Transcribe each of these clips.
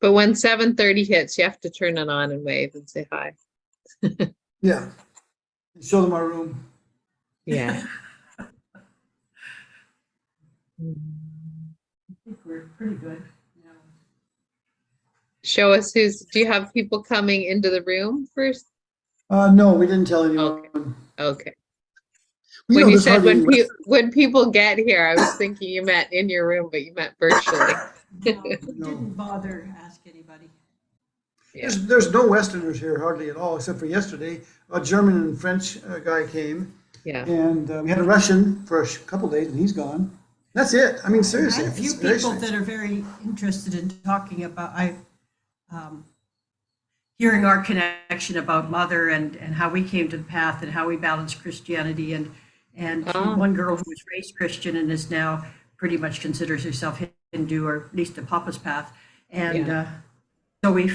But when 7:30 hits, you have to turn it on and wave and say hi. Yeah. Show them our room. Yeah. I think we're pretty good. Yeah. Show us do you have people coming into the room first? No, we didn't tell anyone. Okay. You When know, you there's said hardly any when people get here, I was thinking you meant in your room, but you meant virtually. No, we didn't bother to ask anybody. Yeah. There's no Westerners here hardly at all, except for yesterday. A German and French guy came, Yeah. and we had a Russian for a couple days, and he's gone. That's it. I mean, I seriously. had a few it's very people strange. that are very interested in talking about, hearing our connection about Mother and how we came to the path and how we balance Christianity and Oh. one girl who was raised Christian and is now pretty much considers herself Hindu, or at least a Papa's path. And so we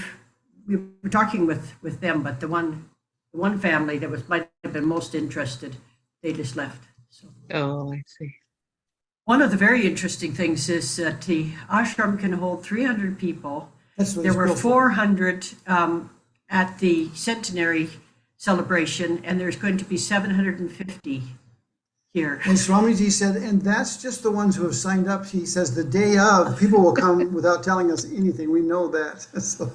were talking with them, but the one family that might have been most interested, they just left. So. Oh, I see. One of the very interesting things is that the ashram can hold 300 people. That's what There it's were built for. 400 at the centenary celebration, and there's going to be 750 here. And Swamiji said, and that's just the ones who have signed up. He says the day of, people will come without telling us anything. We know that. So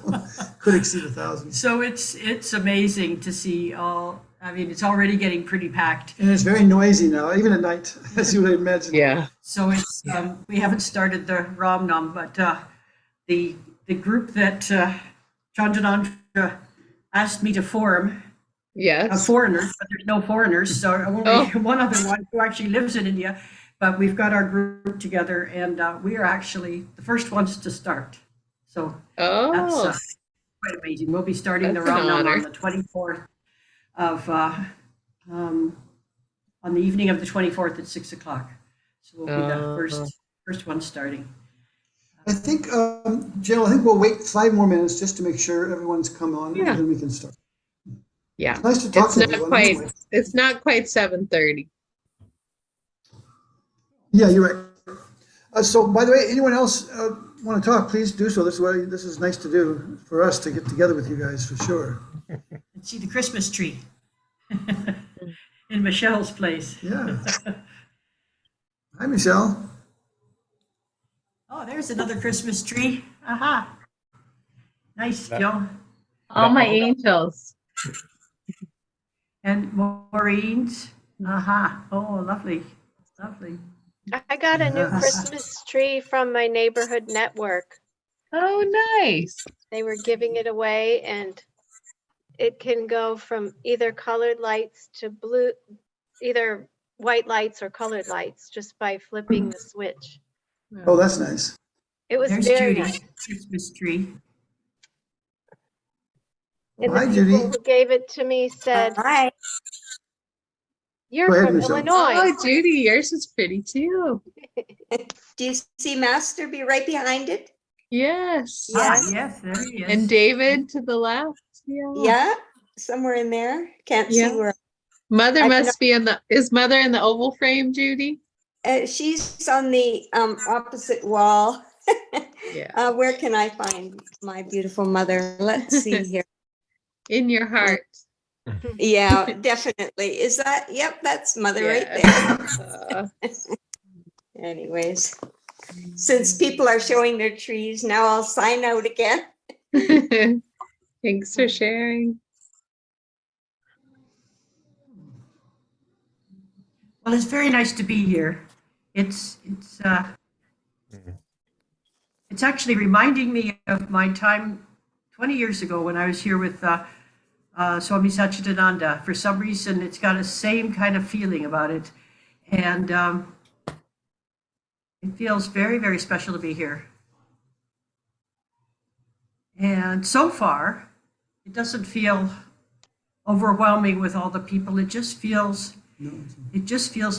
could exceed 1,000. So it's amazing to see all. I mean, it's already getting pretty packed. And it's very noisy now, even at night, as you would imagine. Yeah. So it's we haven't started the Ram Nam, but the group that Chandanandra asked me to form. Yes. Foreigners, but there's no foreigners. So only one other one who actually lives in India. But we've got our group together, and we are actually the first ones to start. So that's Oh, quite amazing. We'll be starting the That's an Ram Nam honor. on the 24th of on the evening of the 24th at 6 o'clock. So we'll be the first one starting. I think, Jill, I think we'll wait 5 more minutes just to make sure everyone's come on, Yeah. and then we can start. yeah. It's nice to talk It's to not everyone. quite. Anyway. It's not quite 7:30. Yeah, you're right. So, by the way, anyone else want to talk, please do so. This is nice to do for us to get together with you guys, for sure. And see the Christmas tree in Michelle's place. Yeah. Hi, Michelle. Oh, there's another Christmas tree. Aha. Nice, Joe. All my angels. And Maureen's. Aha. Oh, lovely. Lovely. I got a new Yes. Christmas tree from my neighborhood network. Oh, nice. They were giving it away, and it can go from either colored lights to blue, either white lights or colored lights, just by flipping the switch. Oh, that's nice. It was There's very Judy's nice. Christmas tree. And Hi, the Judy. people who gave it to me said, Hi. "You're Go ahead, from Michelle. Illinois." Oh, Judy, yours is pretty too. Do you see Master be right behind it? Yes. Yeah. Yes, there he is. And David to the left. Yeah. Yeah, somewhere in there. Can't Yeah. see where. Mother I must be is Mother in the oval frame, Judy? She's on the opposite wall. Yeah. Where can I find my beautiful mother? Let's see here. In your heart. Yeah, definitely. Is that? Yep, that's mother right Yes. there. Anyways, since people are showing their trees, now I'll sign out again. Thanks for sharing. Well, it's very nice to be here. It's actually reminding me of my time 20 years ago when I was here with Swami Satchidananda. For some reason, it's got a same kind of feeling about it. And it feels very, very special to be here. And so far, it doesn't feel overwhelming with all the people. It just feels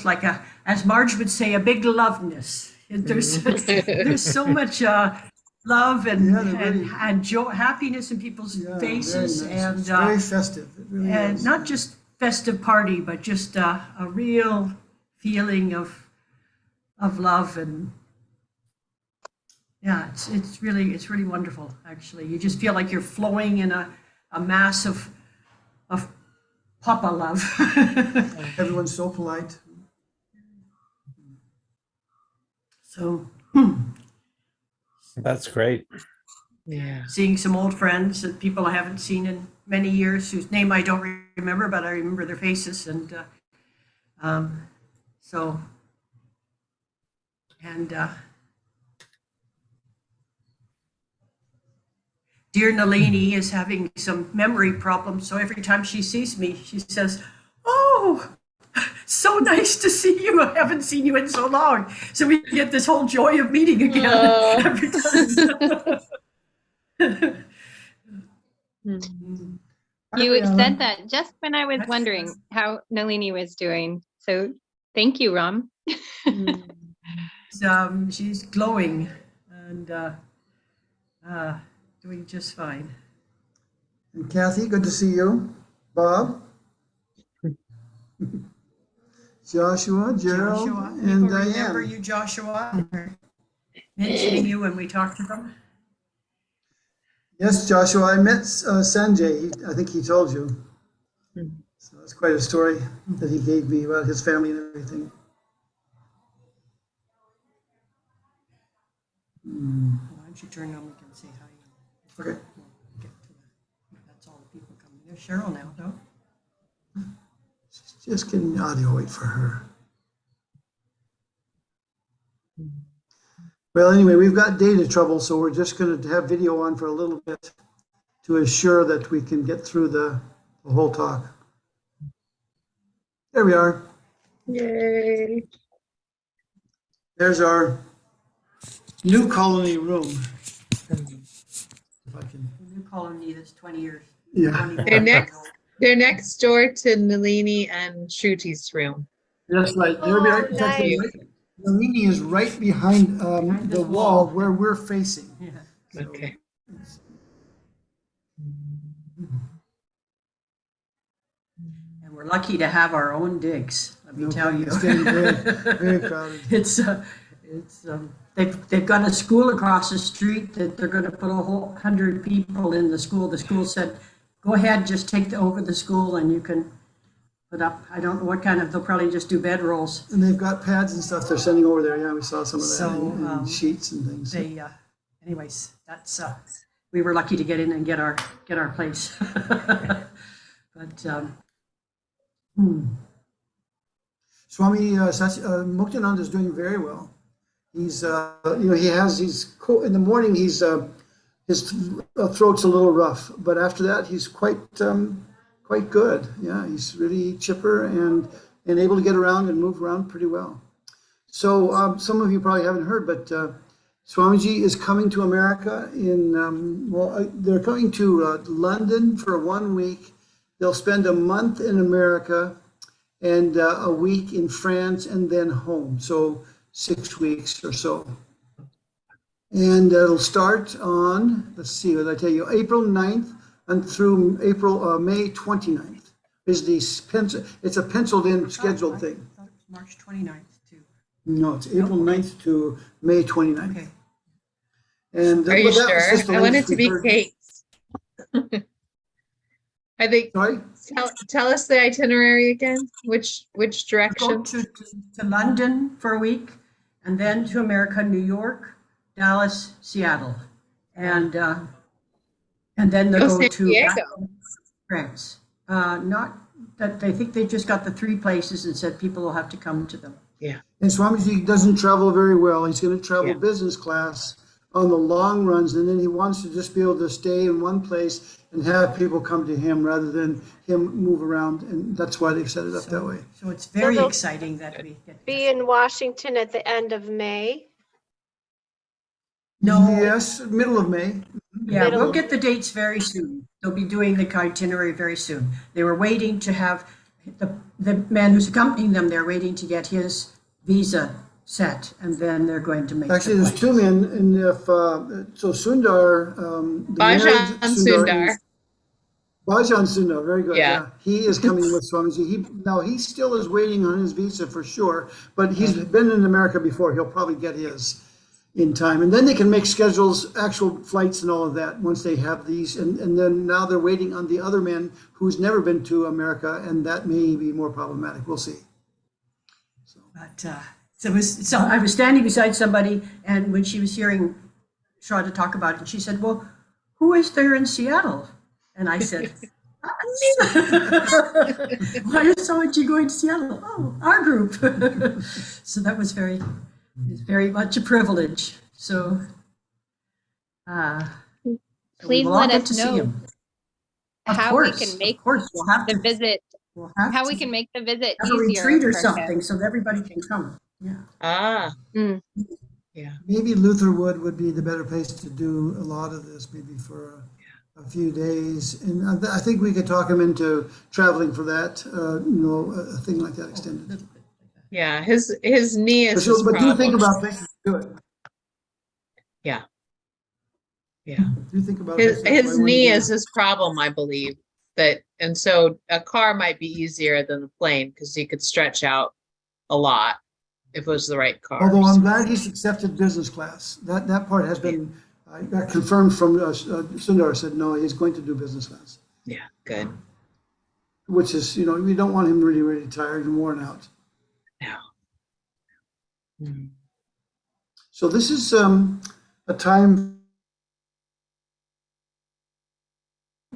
like as Marge would say, a big loveness. There's so much love and joy, happiness in people's faces, very nice. and It's very festive. It really and is. not just festive party, but just a real feeling of love Yeah, it's really wonderful, actually. You just feel like you're flowing in a mass of Papa love. Everyone's so polite. So That's great. Yeah. seeing some old friends that people I haven't seen in many years, whose name I don't remember, but I remember their faces. And so, and dear Nalini is having some memory problems. So every time she sees me, she says, "Oh, so nice to see you. I haven't seen you in so long." So we get this whole joy of meeting again Oh. every time. You Ariana. said that just when I was wondering how Nalini was doing. So thank you, Ram. She's glowing and doing just fine. And Kathy, good to see you. Bob. Joshua, Gerald, Joshua, and people remember Diane. you, Joshua, mentioning you when we talked to them. Yes, Joshua, I met Sanjay. I think he told you. So that's quite a story that he gave me about his family and everything. Why don't you turn on, we can say hi. Okay. Get to that's all the people coming. There's Cheryl now, though. Just getting the audio right for her. Well, anyway, we've got data trouble, so we're just going to have video on for a little bit to assure that we can get through the whole talk. There we are. Yay. There's our new colony room. If I can, The new colony that's 20 years. yeah. 20 They're next. They're next door to Nalini and Shruti's room. That's right. They're Oh, right. nice. Nalini is right behind the this wall wall. where we're facing. Yeah. Okay. And we're lucky to have our own digs, let me tell you. It's getting very crowded. They've got a school across the street that they're going to put a whole 100 people in the school. The school said, "Go ahead, just take over the school and you can put up." I don't know what kind of. They'll probably just do bedrolls. And they've got pads and stuff they're sending over there. Yeah, we saw some of that. So, and sheets and things. They, anyways, that's we were lucky to get in and get our place. But Swami Muktanand is doing very well. He's, in the morning, his throat's a little rough, but after that, he's quite good. Yeah, he's really chipper and able to get around and move around pretty well. So some of you probably haven't heard, but Swamiji is coming to America they're coming to London for 1 week. They'll spend a month in America and a week in France and then home. So 6 weeks or so. And it'll start on, let's see, what did I tell you, April 9th and through May 29th. It's a penciled in scheduled thing. I thought it was March 29th too. No, it's April 9th to May 29th. Okay. And Are you but that was just sure? the I want it latest to be we've heard. Kate's. I think. Sorry? Tell us the itinerary again. Which Go direction? to London for a week, and then to America, New York, Dallas, Seattle, and then they Go go San to Diego. France. Not that they think they just got the 3 places and said people will have to come to them. And Swamiji doesn't travel very well. He's going to travel Yeah. business class on the long runs, and then he wants to just be able to stay in one place and have people come to him rather than him move around, and that's why they've set it up that way. So it's very they'll exciting that we get. Be in Washington at the end of May. No, Yes, middle of May. yeah, Middle. we'll get the dates very soon. They'll be doing the itinerary very soon. They were waiting to have the man who's accompanying them. They're waiting to get his visa set, and then they're going to make. Actually, the there's 2 men, and if so, Sundar, the Bhajan married Sundar. Bhajan Sundar, very good. Yeah. He is coming with Swamiji. He still is waiting on his visa for sure, but he's been in America before. He'll probably get his. in time. And then they can make schedules, actual flights and all of that once they have these. And then now they're waiting on the other man who's never been to America, and that may be more problematic. We'll see. But so I was standing beside somebody, and when she was hearing Shraddha talk about it, and she said, "Well, who is there in Seattle?" And I said, "Why is you going to Seattle?" "Oh, our group." So that was very much a privilege. So, Please we'll all let get us to see know him. Of how course, we can make of course, we'll have the to. visit, We'll have how to we can make the visit have a easier. retreat or for something so that everybody can come. Yeah. Ah, Mm. yeah. Maybe Lutherwood would be the better place to do a lot of this, maybe for a few days. And I think we could talk him into traveling for that, a thing like that extended. Yeah, his knee is his But do think problem. about places to do it. Yeah. Do think about His places. That's why when knee you- is his problem, I believe. And so a car might be easier than a plane because he could stretch out a lot if it was the right car. Although I'm glad he's accepted business class. That part has been got confirmed from Sundar said, no, he's going to do business class. Yeah, good. Which is, we don't want him really, really tired and worn out. Yeah. Mm. So this is a time.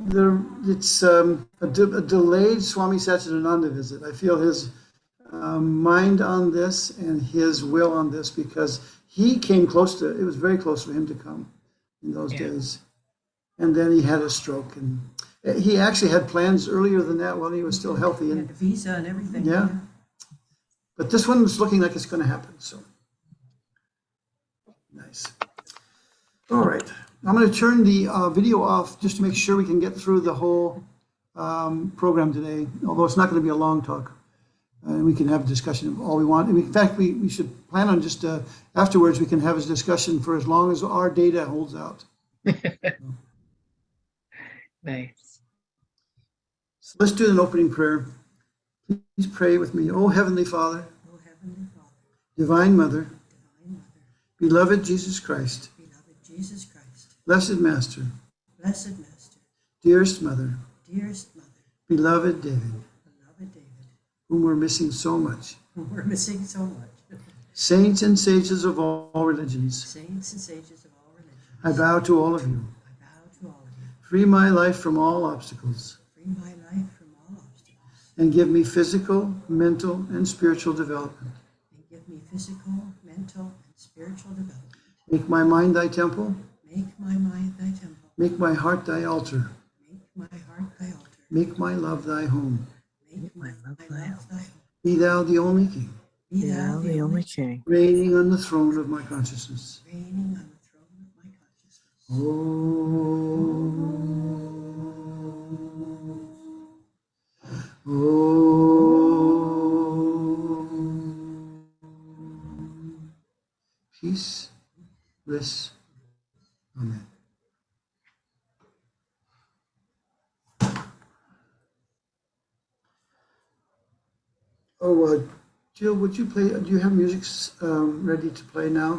It's a delayed Swami Satchidananda visit. I feel his mind on this and his will on this because he came close to it. It was very close for him to come in those days. And then he had a stroke. And he actually had plans earlier than that while he was still healthy. He And had a visa and everything. Yeah. But this one was looking like it's going to happen. So nice. All right. I'm going to turn the video off just to make sure we can get through the whole program today, although it's not going to be a long talk. And we can have a discussion of all we want. And in fact, we should plan on just afterwards, we can have a discussion for as long as our data holds out. Nice. So let's do an opening prayer. Please pray with me. Oh, Heavenly Father, Oh, Heavenly Father, Divine Mother, Divine Mother, beloved Jesus Christ, beloved Jesus Christ, Blessed Master, Blessed Master, dearest Mother, dearest Mother, beloved David, beloved David, whom we're missing so much, whom we're missing so much, saints and sages of all religions, saints and sages of all religions, I bow to all of you. I bow to all of you. Free my life from all obstacles Free my life from all obstacles, and give me physical, mental, and spiritual development. and give me physical, mental, and spiritual development. Make my mind thy temple, Make my mind thy temple, make my heart thy altar, make my heart thy altar, make my love thy home. make my love thy home. Be thou the only King, Be thou the only King, reigning on the throne of my consciousness. reigning on the throne of my consciousness. Peace, bliss, amen. Jill, would you play? Do you have music ready to play now?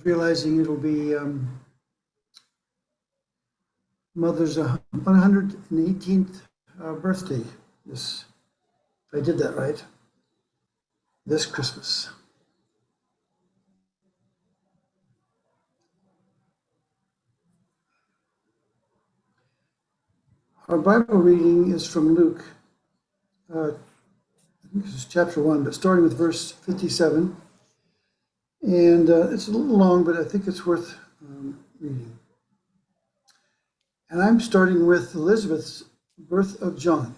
realizing it'll be Mother's 118th birthday. This, if I did that right, this Christmas. Our Bible reading is from Luke, I think this is chapter 1, but starting with verse 57. And it's a little long, but I think it's worth reading. And I'm starting with Elizabeth's birth of John.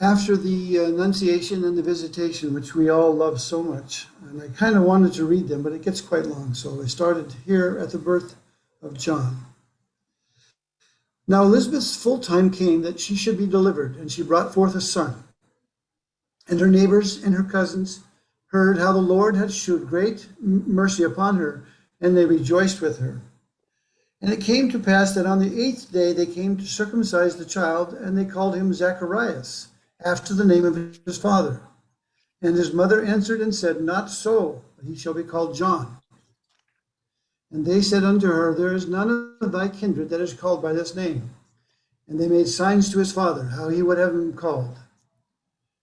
After the Annunciation and the Visitation, which we all love so much, and I kind of wanted to read them, but it gets quite long, so I started here at the birth of John. Now Elizabeth's full time came that she should be delivered, and she brought forth a son. And her neighbors and her cousins heard how the Lord had shewed great mercy upon her, and they rejoiced with her. And it came to pass that on the 8th day they came to circumcise the child, and they called him Zacharias, after the name of his father. And his mother answered and said, Not so, but he shall be called John. And they said unto her, There is none of thy kindred that is called by this name. And they made signs to his father, how he would have him called.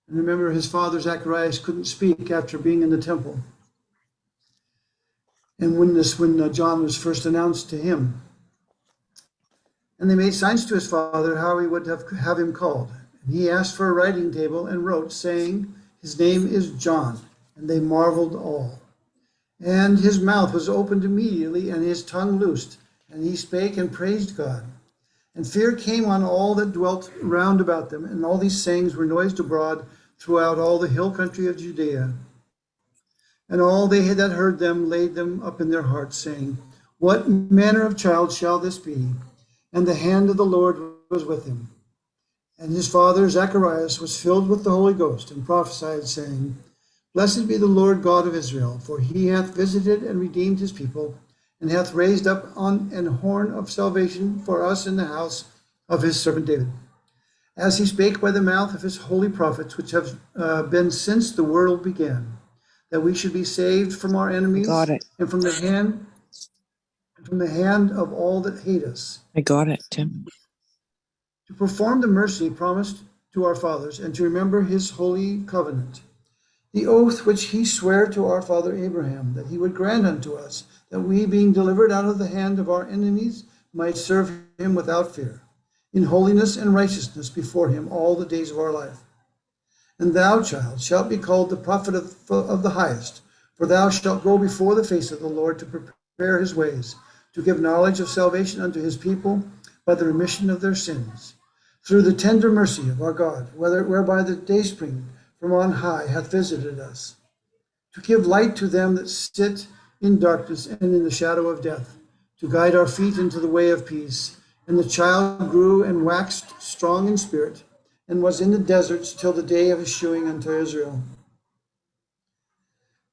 And remember, his father Zacharias couldn't speak after being in the temple. And when John was first announced to him. And they made signs to his father, how he would have him called. And he asked for a writing table and wrote, saying, His name is John. And they marveled all. And his mouth was opened immediately, and his tongue loosed, and he spake and praised God. And fear came on all that dwelt round about them, and all these sayings were noised abroad throughout all the hill country of Judea. And all they that heard them laid them up in their hearts, saying, What manner of child shall this be? And the hand of the Lord was with him. And his father Zacharias was filled with the Holy Ghost, and prophesied, saying, Blessed be the Lord God of Israel, for he hath visited and redeemed his people, and hath raised up on an horn of salvation for us in the house of his servant David, as he spake by the mouth of his holy prophets, which have been since the world began, that we should be saved from our enemies and from the hand of all that hate us. I got it, Tim. To perform the mercy promised to our fathers, and to remember his holy covenant, the oath which he sware to our father Abraham, that he would grant unto us, that we, being delivered out of the hand of our enemies, might serve him without fear, in holiness and righteousness before him all the days of our life. And thou, child, shalt be called the prophet of the highest, for thou shalt go before the face of the Lord to prepare his ways, to give knowledge of salvation unto his people by the remission of their sins, through the tender mercy of our God, whereby the dayspring from on high hath visited us, to give light to them that sit in darkness and in the shadow of death, to guide our feet into the way of peace. And the child grew and waxed strong in spirit, and was in the deserts till the day of his shewing unto Israel.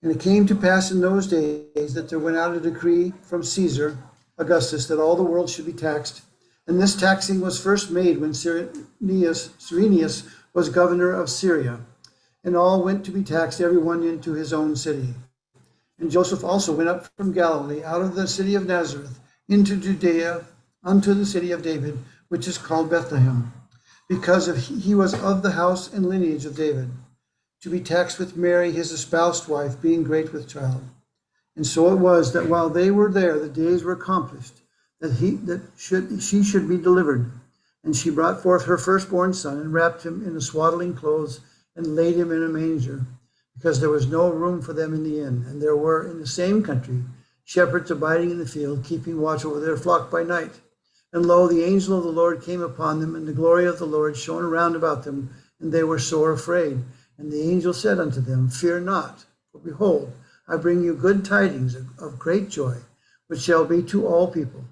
And it came to pass in those days that there went out a decree from Caesar Augustus that all the world should be taxed. And this taxing was first made when Cyrenius was governor of Syria. And all went to be taxed, every one into his own city. And Joseph also went up from Galilee, out of the city of Nazareth, into Judea, unto the city of David, which is called Bethlehem, because he was of the house and lineage of David, to be taxed with Mary, his espoused wife, being great with child. And so it was that while they were there, the days were accomplished, that she should be delivered. And she brought forth her firstborn son, and wrapped him in the swaddling clothes, and laid him in a manger, because there was no room for them in the inn. And there were in the same country shepherds abiding in the field, keeping watch over their flock by night. And lo, the angel of the Lord came upon them, and the glory of the Lord shone around about them, and they were sore afraid. And the angel said unto them, Fear not, for behold, I bring you good tidings of great joy, which shall be to all people.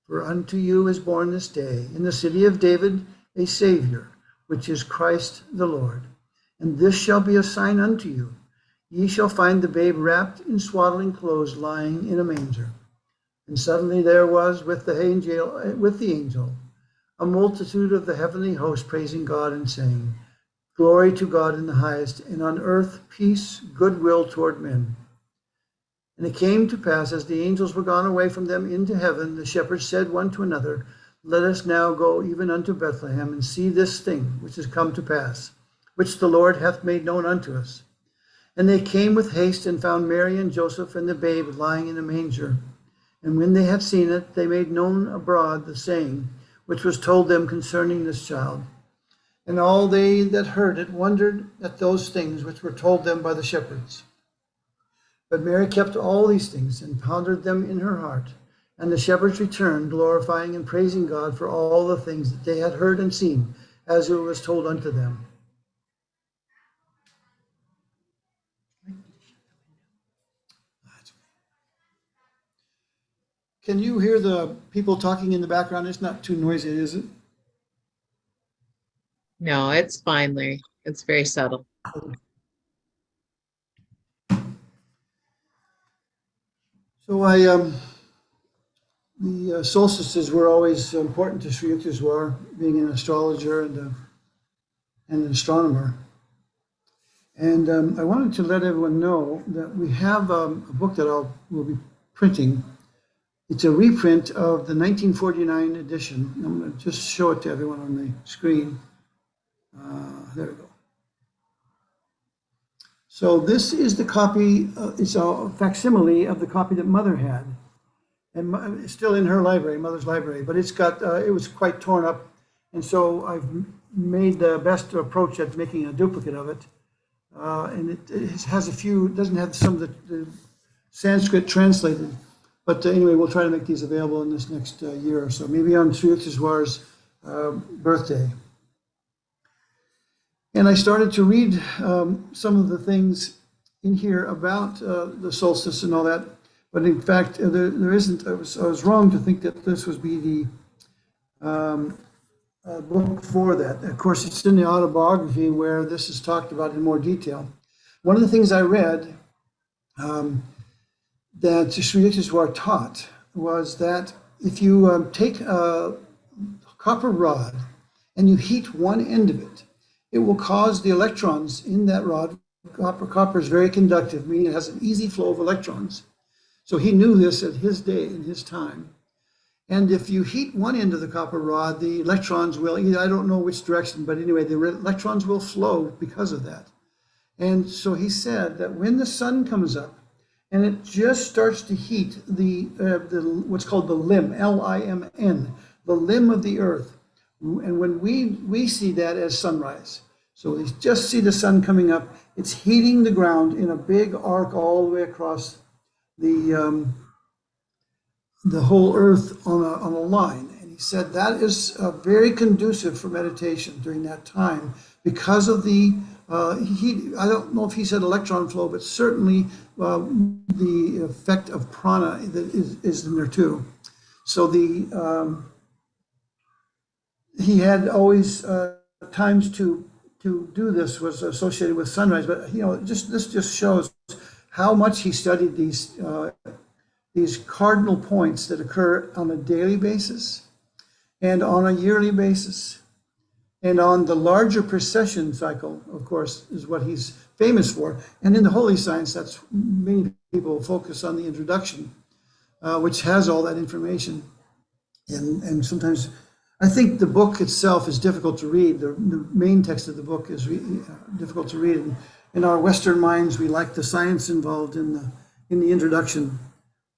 For unto you is born this day in the city of David a Savior, which is Christ the Lord. And this shall be a sign unto you. Ye shall find the babe wrapped in swaddling clothes, lying in a manger. And suddenly there was with the angel a multitude of the heavenly host, praising God and saying, Glory to God in the highest, and on earth peace, goodwill toward men. And it came to pass, as the angels were gone away from them into heaven, the shepherds said one to another, Let us now go even unto Bethlehem, and see this thing which is come to pass, which the Lord hath made known unto us. And they came with haste, and found Mary and Joseph and the babe lying in a manger. And when they had seen it, they made known abroad the saying which was told them concerning this child. And all they that heard it wondered at those things which were told them by the shepherds. But Mary kept all these things and pondered them in her heart. And the shepherds returned, glorifying and praising God for all the things that they had heard and seen, as it was told unto them. Can you hear the people talking in the background? It's not too noisy, is it? No, it's fine, Larry. It's very subtle. So the solstices were always important to Sri Yukteswar, being an astrologer and an astronomer. And I wanted to let everyone know that we have a book that we'll be printing. It's a reprint of the 1949 edition. I'm going to just show it to everyone on the screen. There we go. So this is the copy, it's a facsimile of the copy that Mother had. And it's still in her library, Mother's library, but it's got, it was quite torn up. And so I've made the best approach at making a duplicate of it. And it has a few, it doesn't have some of the Sanskrit translated. But anyway, we'll try to make these available in this next year or so, maybe on Sri Yukteswar's birthday. And I started to read some of the things in here about the solstice and all that. But in fact, there isn't, I was wrong to think that this would be the book for that. Of course, it's in the autobiography where this is talked about in more detail. One of the things I read that Sri Yukteswar taught was that if you take a copper rod and you heat one end of it, it will cause the electrons in that rod. Copper is very conductive, meaning it has an easy flow of electrons. So he knew this at his day, in his time. And if you heat one end of the copper rod, the electrons will, I don't know which direction, but anyway, the electrons will flow because of that. And so he said that when the sun comes up and it just starts to heat the what's called the limb, Limn, the limb of the earth, and when we see that as sunrise. So we just see the sun coming up, it's heating the ground in a big arc all the way across the whole earth on a line. And he said that is very conducive for meditation during that time because of the I don't know if he said electron flow, but certainly the effect of prana that is in there too. So he had always times to do this was associated with sunrise, but this just shows how much he studied these cardinal points that occur on a daily basis and on a yearly basis. And on the larger precession cycle, of course, is what he's famous for. And in the holy science, that's many people focus on the introduction, which has all that information. And sometimes I think the book itself is difficult to read. The main text of the book is difficult to read. And in our Western minds, we like the science involved in the introduction.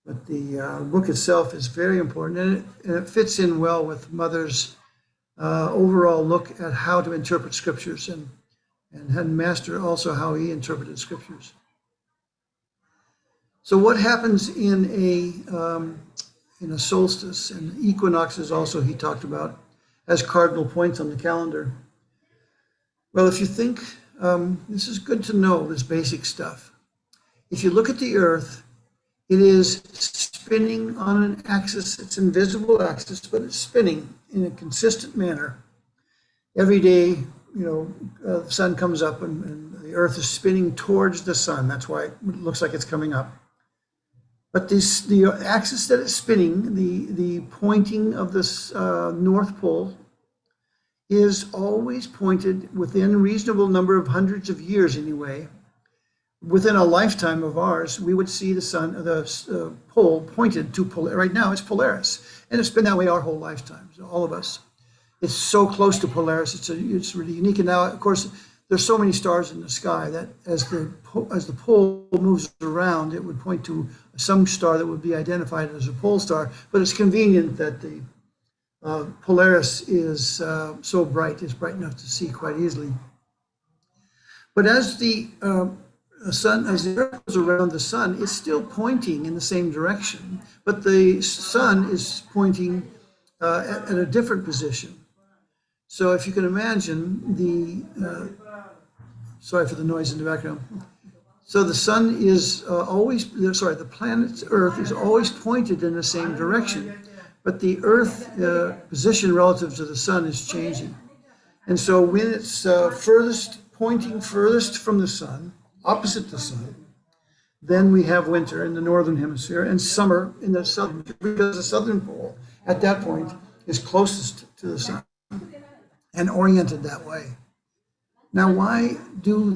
But the book itself is very important, and it fits in well with Mother's overall look at how to interpret scriptures, and had Master also how he interpreted scriptures. So what happens in a solstice, and equinoxes also he talked about as cardinal points on the calendar? Well, if you think, this is good to know, this basic stuff. If you look at the earth, it is spinning on an axis, it's an invisible axis, but it's spinning in a consistent manner. Every day, the sun comes up and the earth is spinning towards the sun. That's why it looks like it's coming up. But the axis that it's spinning, the pointing of this North Pole, is always pointed within a reasonable number of hundreds of years anyway, within a lifetime of ours, we would see the sun, the pole pointed to right now it's Polaris, and it's been that way our whole lifetimes, all of us. It's so close to Polaris. It's really unique. And now, of course, there's so many stars in the sky that as the pole moves around, it would point to some star that would be identified as a pole star. But it's convenient that the Polaris is so bright. It's bright enough to see quite easily. But as the sun, as the Earth goes around the sun, it's still pointing in the same direction. But the sun is pointing at a different position. So if you can imagine sorry for the noise in the background. So the sun is the planet Earth is always pointed in the same direction, but the Earth position relative to the sun is changing. And so when it's pointing furthest from the sun, opposite the sun, then we have winter in the northern hemisphere and summer in the southern, because the southern pole at that point is closest to the sun and oriented that way. Now, why do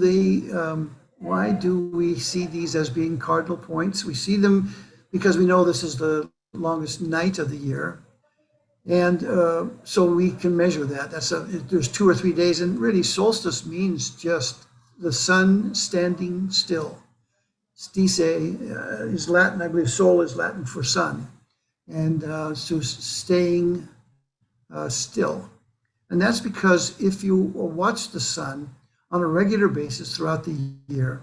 we see these as being cardinal points? We see them because we know this is the longest night of the year, and so we can measure that. There's 2 or 3 days, and really solstice means just the sun standing still. Stice is Latin, I believe. Sol is Latin for sun, and so staying still. And that's because if you watch the sun on a regular basis throughout the year,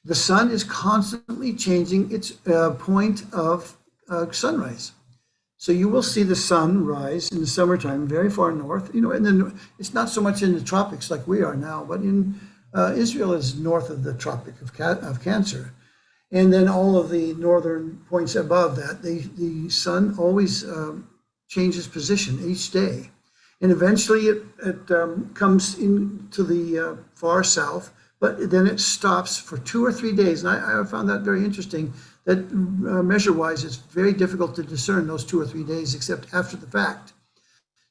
the sun is constantly changing its point of sunrise. So you will see the sun rise in the summertime very far north, and then it's not so much in the tropics like we are now, but in Israel is north of the Tropic of Cancer. And then all of the northern points above that, the sun always changes position each day. And eventually it comes into the far south, but then it stops for 2 or 3 days. And I found that very interesting, that measure-wise, it's very difficult to discern those 2 or 3 days except after the fact.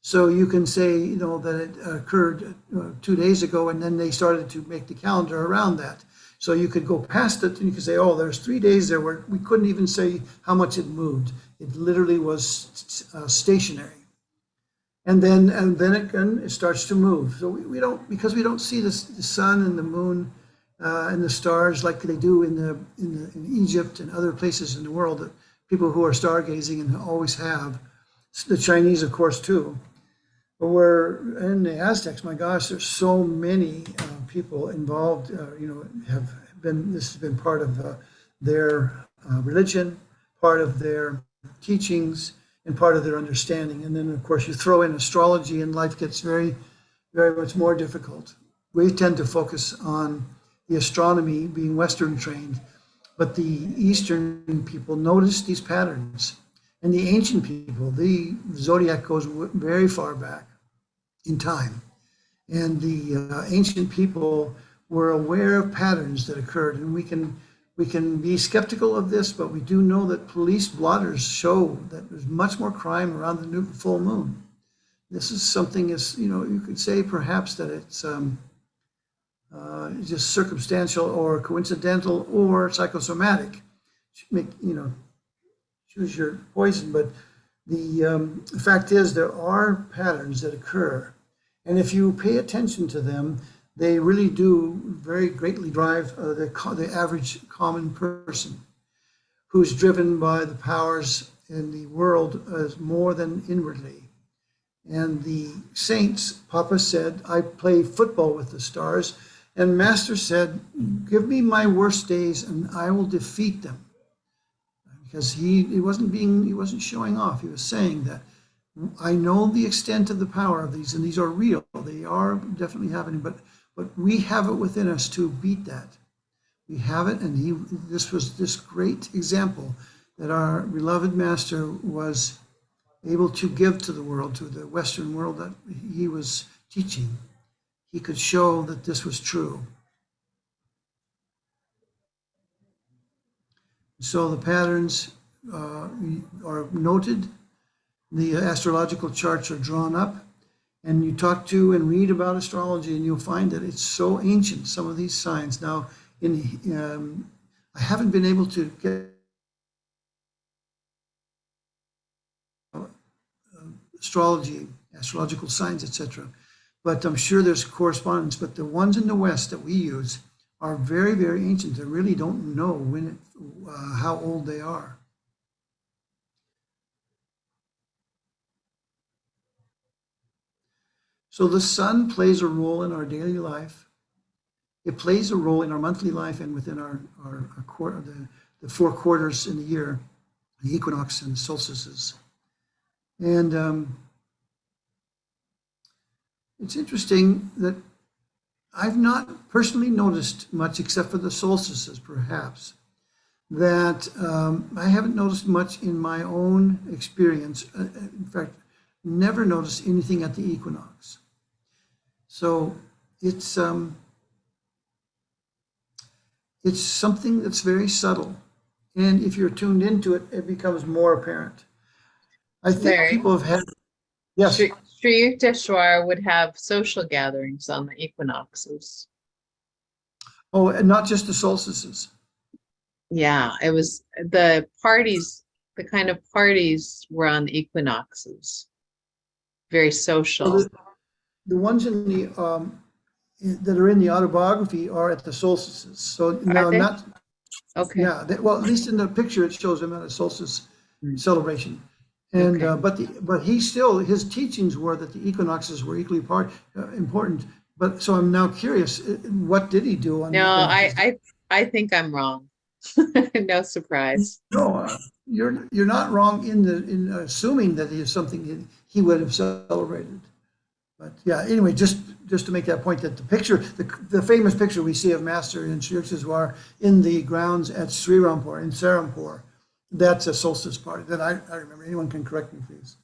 So you can say, that it occurred 2 days ago, and then they started to make the calendar around that. So you could go past it and you could say, oh, there's 3 days there where we couldn't even say how much it moved. It literally was stationary. And then it starts to move. So we don't see the sun and the moon and the stars like they do in Egypt and other places in the world, that people who are stargazing and always have. The Chinese, of course, too. But in the Aztecs, my gosh, there's so many people involved. This has been part of their religion, part of their teachings, and part of their understanding. And then, of course, you throw in astrology and life gets very, very much more difficult. We tend to focus on the astronomy, being Western trained, but the Eastern people notice these patterns. And the ancient people, the zodiac goes very far back in time. And the ancient people were aware of patterns that occurred. And we can be skeptical of this, but we do know that police blotters show that there's much more crime around the new full moon. This is something you could say perhaps that it's just circumstantial or coincidental or psychosomatic. Choose your poison, but the fact is there are patterns that occur. And if you pay attention to them, they really do very greatly drive the average common person, who's driven by the powers in the world as more than inwardly. And the saints, Papa said, I play football with the stars, and Master said, give me my worst days and I will defeat them. Because he wasn't showing off. He was saying that I know the extent of the power of these, and these are real. They are definitely happening, but we have it within us to beat that. We have it, and this was this great example that our beloved Master was able to give to the world, to the Western world that he was teaching. He could show that this was true. So the patterns are noted, the astrological charts are drawn up, and you talk to and read about astrology and you'll find that it's so ancient, some of these signs. Now, I haven't been able to get astrology, astrological signs, etc. But I'm sure there's correspondence. But the ones in the West that we use are very, very ancient. I really don't know how old they are. So the sun plays a role in our daily life. It plays a role in our monthly life and within our quarter, the 4 quarters in the year, the equinox and solstices. And it's interesting that I've not personally noticed much, except for the solstices, perhaps, that I haven't noticed much in my own experience. In fact, never noticed anything at the equinox. So it's something that's very subtle. And if you're tuned into it, it becomes more apparent. I think Larry, people have had, yes. Sri Yukteswar would have social gatherings on the equinoxes. Oh, and not just the solstices. Yeah, it was the parties, the kind of parties were on the equinoxes. Very social. So the ones in the that are in the autobiography are at the solstices. So now they? not, Okay. yeah, well, at least in the picture, it shows him at a solstice celebration. And Okay. but he still, his teachings were that the equinoxes were equally important. But so I'm now curious, what did he do on the No, equinoxes? I think I'm wrong. No surprise. No, you're not wrong in assuming that he is something he would have celebrated. But yeah, anyway, just to make that point, that the picture, the famous picture we see of Master in Sri Yukteswar in the grounds at Srirampur, in Serampur, that's a solstice party that I remember. Anyone can correct me, please.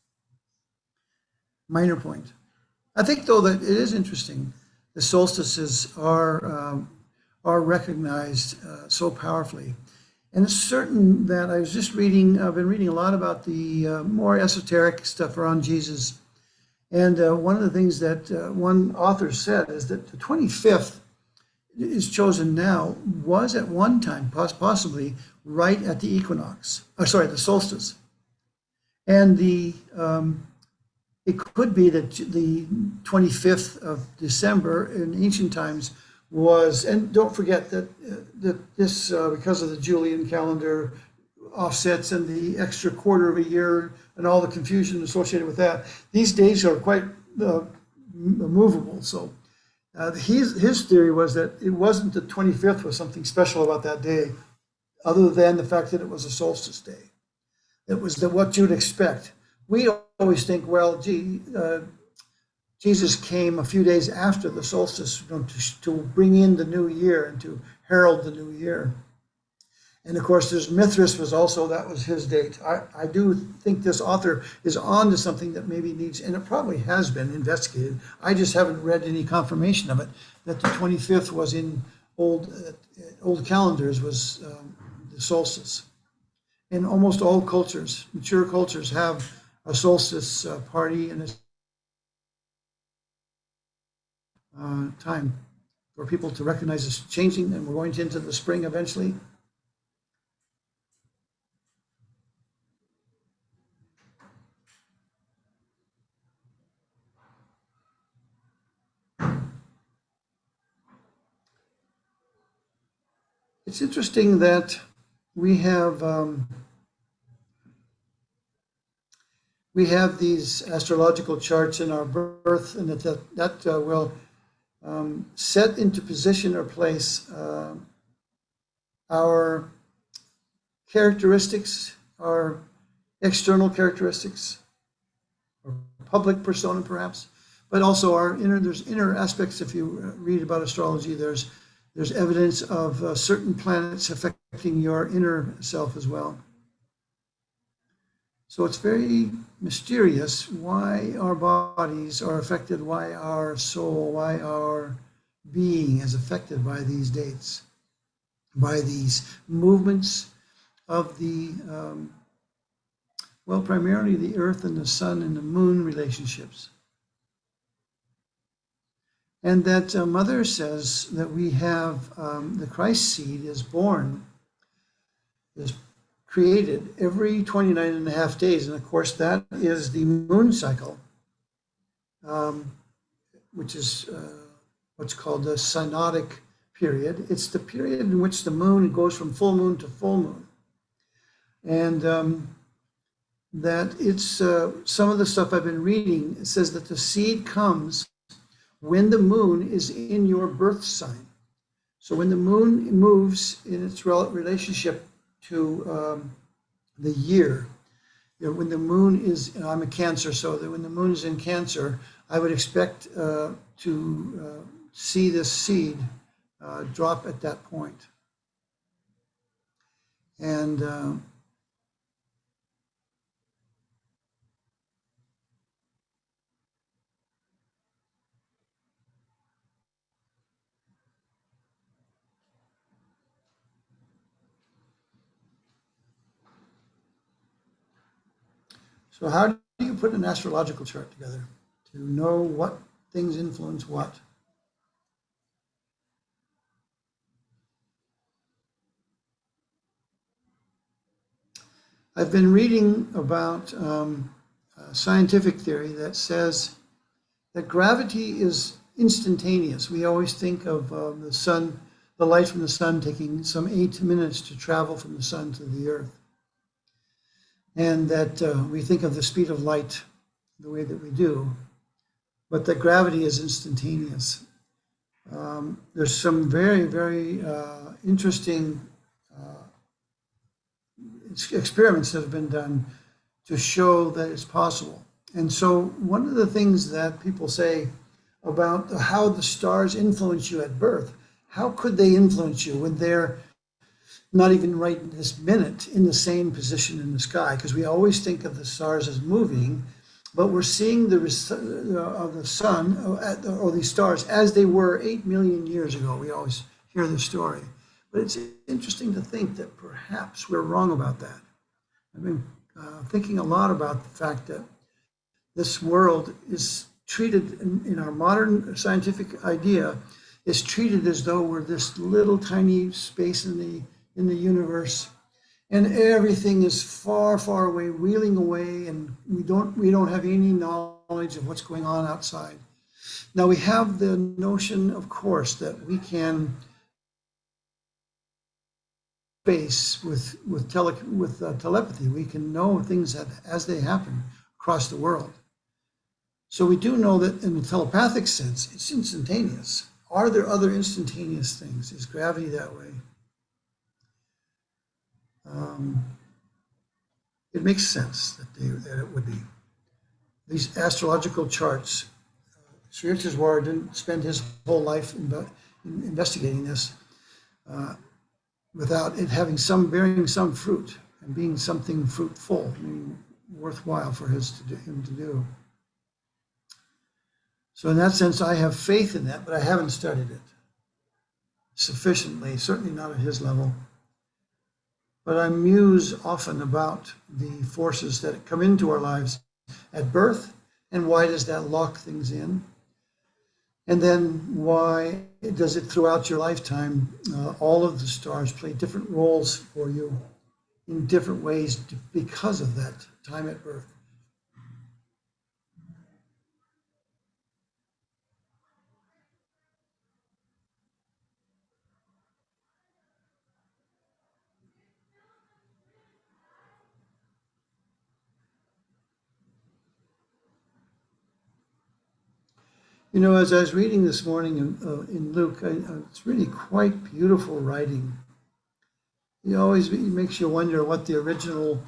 Minor point. I think, though, that it is interesting. The solstices are recognized so powerfully. And it's certain that I was just reading, I've been reading a lot about the more esoteric stuff around Jesus. And one of the things that one author said is that the 25th is chosen now was at one time, possibly right at the equinox, the solstice. And it could be that the 25th of December in ancient times was, and don't forget that this, because of the Julian calendar offsets and the extra quarter of a year and all the confusion associated with that, these days are quite movable. So his theory was that it wasn't the 25th was something special about that day, other than the fact that it was a solstice day. It was what you'd expect. We always think, well, Jesus came a few days after the solstice to bring in the new year and to herald the new year. And of course, there's Mithras that was his date. I do think this author is on to something that maybe needs, and it probably has been investigated. I just haven't read any confirmation of it, that the 25th was in old calendars was the solstice. And almost all cultures, mature cultures, have a solstice party and a time for people to recognize it's changing, and we're going into the spring eventually. It's interesting that we have these astrological charts in our birth, and that will set into position or place our characteristics, our external characteristics, or public persona perhaps, but also there's inner aspects. If you read about astrology, there's evidence of certain planets affecting your inner self as well. So it's very mysterious why our bodies are affected, why our soul, why our being is affected by these dates, by these movements of the, primarily the earth and the sun and the moon relationships. And that Mother says that we have the Christ seed is born, is created every 29 and a half days. And of course, that is the moon cycle, which is what's called the synodic period. It's the period in which the moon goes from full moon to full moon. And that it's some of the stuff I've been reading, it says that the seed comes when the moon is in your birth sign. So when the moon moves in its relationship to the year, when the moon is, and I'm a Cancer, so that when the moon is in Cancer, I would expect to see this seed drop at that point. And so how do you put an astrological chart together to know what things influence what? I've been reading about scientific theory that says that gravity is instantaneous. We always think of the sun, the light from the sun taking some 8 minutes to travel from the sun to the earth. And that we think of the speed of light the way that we do, but that gravity is instantaneous. There's some very, very interesting experiments that have been done to show that it's possible. And so one of the things that people say about how the stars influence you at birth, how could they influence you when they're not even right this minute in the same position in the sky? Because we always think of the stars as moving, but we're seeing the of the sun or these stars as they were 8 million years ago. We always hear the story. But it's interesting to think that perhaps we're wrong about that. I've been thinking a lot about the fact that this world is treated in our modern scientific idea is treated as though we're this little tiny space in the universe, and everything is far, far away, wheeling away, and we don't have any knowledge of what's going on outside. Now we have the notion, of course, that we can space with telepathy. We can know things as they happen across the world. So we do know that in the telepathic sense, it's instantaneous. Are there other instantaneous things? Is gravity that way? It makes sense that it would be. These astrological charts, Sri Yukteswar didn't spend his whole life investigating this without it having bearing some fruit and being something fruitful, meaning worthwhile for him to do. So in that sense, I have faith in that, but I haven't studied it sufficiently, certainly not at his level. But I muse often about the forces that come into our lives at birth, and why does that lock things in? And then why does it throughout your lifetime, all of the stars play different roles for you in different ways because of that time at birth? You know, as I was reading this morning in Luke, it's really quite beautiful writing. It makes you wonder what the original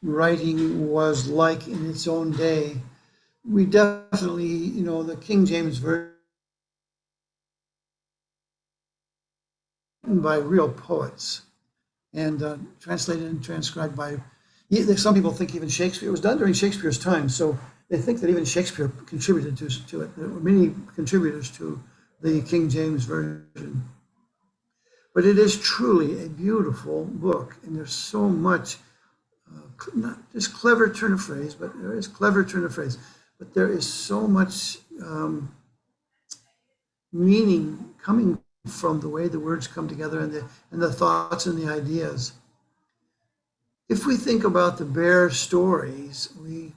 writing was like in its own day. We definitely, the King James Version by real poets and translated and transcribed by, some people think even Shakespeare. It was done during Shakespeare's time, so they think that even Shakespeare contributed to it. There were many contributors to the King James Version. But it is truly a beautiful book, and there's so much, not just clever turn of phrase, but there is clever turn of phrase, but there is so much meaning coming from the way the words come together and the thoughts and the ideas. If we think about the bear stories, we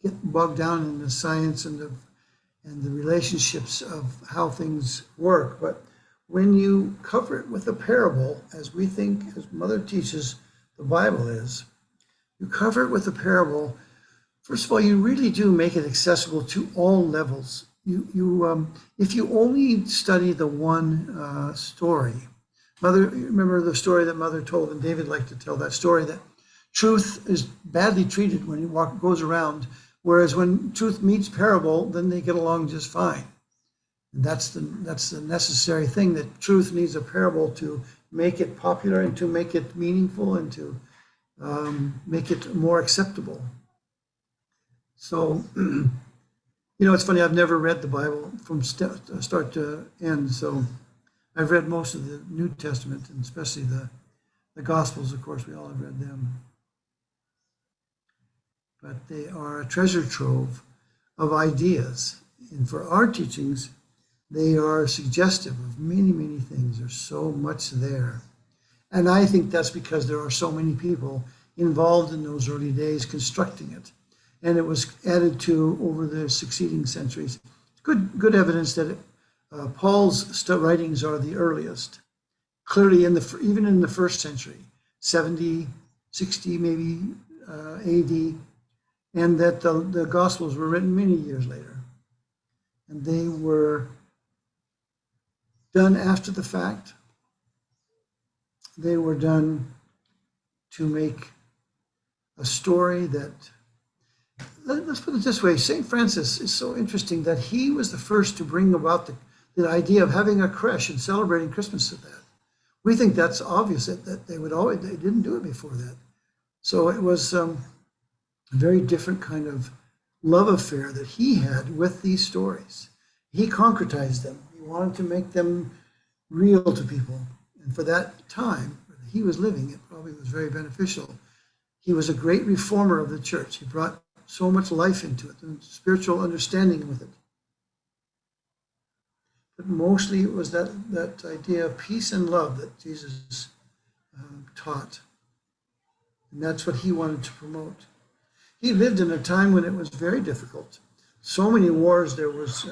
get bogged down in the science and the relationships of how things work. But when you cover it with a parable, as we think, as Mother teaches the Bible is, you cover it with a parable. First of all, you really do make it accessible to all levels. If you only study the one story, Mother, remember the story that Mother told, and David liked to tell that story, that truth is badly treated when it goes around, whereas when truth meets parable, then they get along just fine. And that's the necessary thing, that truth needs a parable to make it popular and to make it meaningful and to make it more acceptable. So, it's funny, I've never read the Bible from start to end. So I've read most of the New Testament, and especially the Gospels, of course, we all have read them. But they are a treasure trove of ideas. And for our teachings, they are suggestive of many, many things. There's so much there. And I think that's because there are so many people involved in those early days constructing it. And it was added to over the succeeding centuries. Good evidence that Paul's writings are the earliest. Clearly, even in the first century, 70, 60 maybe AD, and that the Gospels were written many years later. And they were done after the fact. They were done to make a story that, let's put it this way, St. Francis is so interesting that he was the first to bring about the idea of having a creche and celebrating Christmas at that. We think that's obvious that they didn't do it before that. So it was a very different kind of love affair that he had with these stories. He concretized them. He wanted to make them real to people. And for that time he was living, it probably was very beneficial. He was a great reformer of the church. He brought so much life into it and spiritual understanding with it. But mostly it was that idea of peace and love that Jesus taught. And that's what he wanted to promote. He lived in a time when it was very difficult. So many wars, there was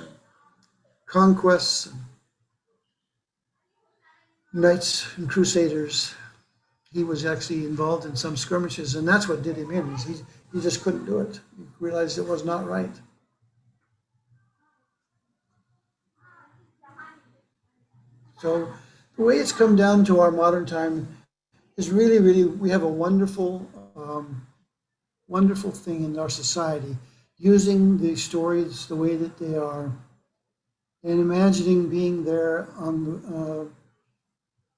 conquests, and knights and crusaders. He was actually involved in some skirmishes, and that's what did him in. He just couldn't do it. He realized it was not right. So the way it's come down to our modern time is really, really, we have a wonderful thing in our society, using the stories the way that they are, and imagining being there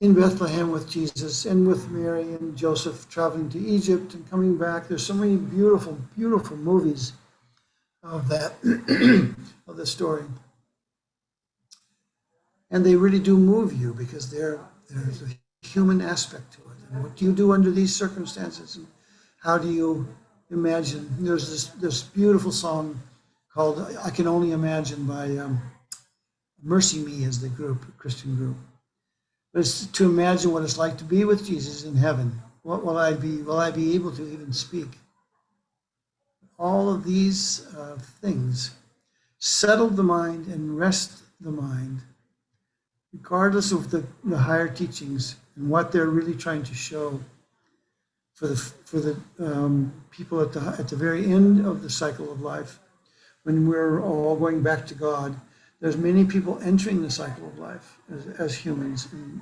in Bethlehem with Jesus and with Mary and Joseph traveling to Egypt and coming back. There's so many beautiful, beautiful movies of that, of the story. And they really do move you because there's a human aspect to it. And what do you do under these circumstances? And how do you imagine? There's this beautiful song called "I Can Only Imagine" by Mercy Me, is the group, Christian group. But it's to imagine what it's like to be with Jesus in heaven. What will I be? Will I be able to even speak? All of these things settle the mind and rest the mind, regardless of the higher teachings and what they're really trying to show for the people at the very end of the cycle of life, when we're all going back to God. There's many people entering the cycle of life as humans. And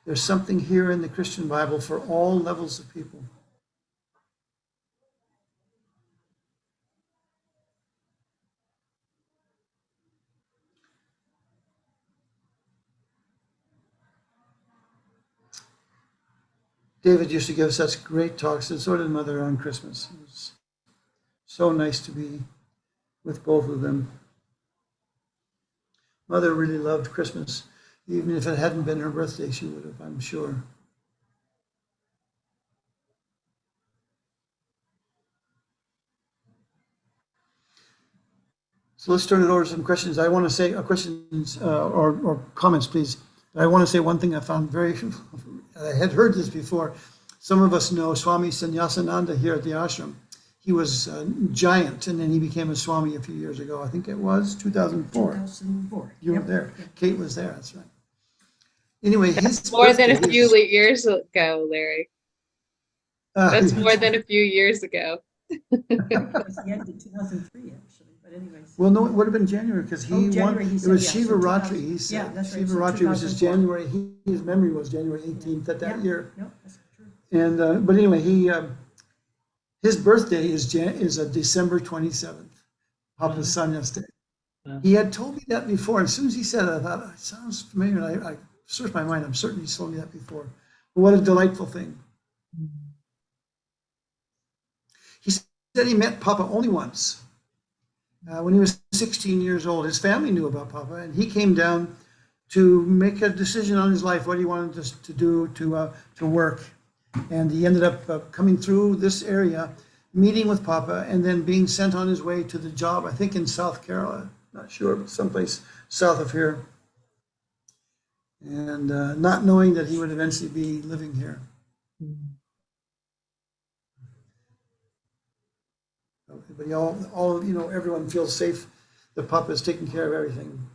there's something here in the Christian Bible for all levels of people. David used to give such great talks, and so did Mother on Christmas. It was so nice to be with both of them. Mother really loved Christmas. Even if it hadn't been her birthday, she would have, I'm sure. So let's turn it over to some questions. I want to say questions or comments, please. I want to say one thing I found very, I had heard this before. Some of us know Swami Sannyasananda here at the ashram. He was a giant, and then he became a Swami a few years ago. I think it was 2004. 2004. You were Yep. there. Kate was there, that's right. Anyway, his More than a birthday few is- years ago, Larry. That's more than a few years ago. Because he ended 2003, actually, but anyways. Well, no, it would have been January because he won. January, he It said, was yeah, so Shiva 2000 Ratri. He said yeah, that's right, Shiva so Ratri was his 2004. January. His memory was January 18th at that Yeah, year. No, that's true. And but anyway, his birthday is December 27th, Papa's Sannyas Day. He had told me that before, and as soon as he said it, I thought, it sounds familiar. And I searched my mind. I'm certain he's told me that before. But what a delightful thing. He said he met Papa only once. When he was 16 years old, his family knew about Papa, and he came down to make a decision on his life, what he wanted to do to work. And he ended up coming through this area, meeting with Papa, and then being sent on his way to the job, I think in South Carolina, not sure, but someplace south of here. And not knowing that he would eventually be living here. Everybody, all you know, everyone feels safe that Papa is taking care of everything.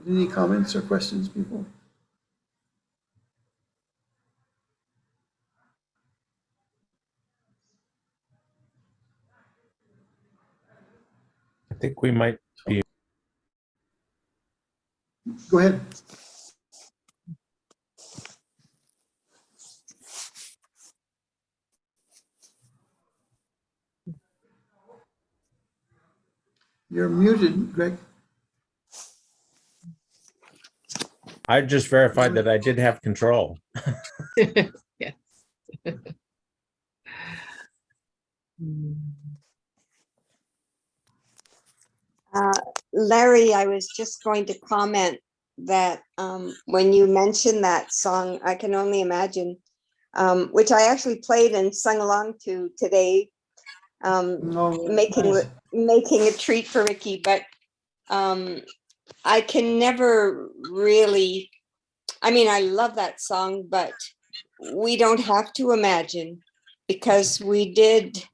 Any comments or questions, people? I think we might be. Go ahead. You're muted, Greg. I just verified that I did have control. Yes. Larry, I was just going to comment that when you mentioned that song, I can only imagine, which I actually played and sung along to today, making a treat for Ricky, but I can never really, I mean, I love that song, but we don't have to imagine, because we did